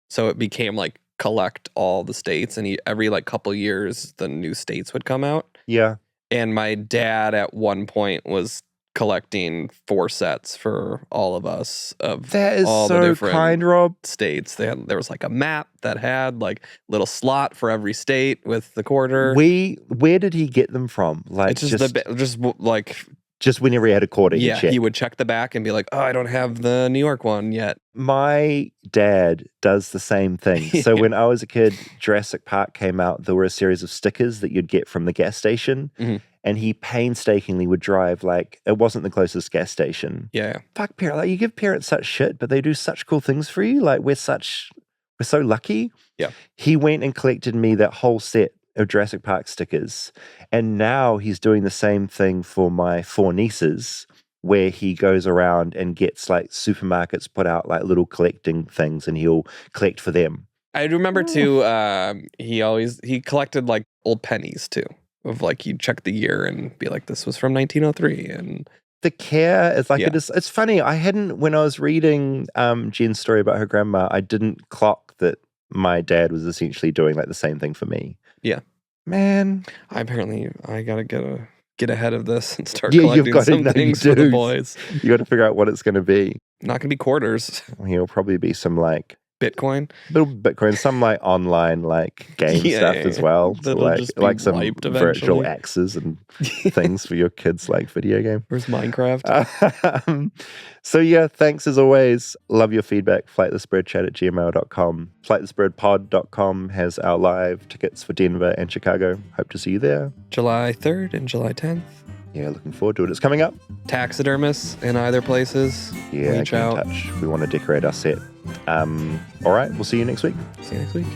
So it became like collect all the states, and every like couple years the new states would come out. Yeah. And my dad at one point was collecting 4 sets for all of us of that is all so the different kind, Rob. states. There was like a map that had like little slot for every state with the quarter. Where did he get them from? Like it's just whenever he had a quarter, yeah, he'd check. he would check the back and be like, "Oh, I don't have the New York one yet." My dad does the same thing. So when I was a kid, Jurassic Park came out. There were a series of stickers that you'd get from the gas station. Mm-hmm. And he painstakingly would drive like it wasn't the closest gas station. Yeah. Fuck parents. Like you give parents such shit, but they do such cool things for you. Like we're so lucky. Yeah. He went and collected me that whole set of Jurassic Park stickers. And now he's doing the same thing for my 4 nieces, where he goes around and gets like supermarkets put out like little collecting things and he'll collect for them. I remember too, he collected like old pennies too. Of like you'd check the year and be like, this was from 1903, and the care is like it's funny. I hadn't, when I was reading Jen's story about her grandma, I didn't clock that my dad was essentially doing like the same thing for me. Yeah, man. I gotta get ahead of this and start collecting some things for the boys. You got to figure out what it's going to be. Not gonna be quarters. He'll probably be some like Bitcoin, little Bitcoin, some like online like game stuff as well. So like some virtual axes and things for your kids like video game. Where's Minecraft? So yeah, thanks as always. Love your feedback. Flightlessbirdchat@gmail.com. Flightlessbirdpod.com has our live tickets for Denver and Chicago. Hope to see you there. July 3rd and July 10th. Yeah, looking forward to it. It's coming up. Taxidermists in either places. Yeah, reach out. We want to decorate our set. All right, we'll see you next week. See you next week.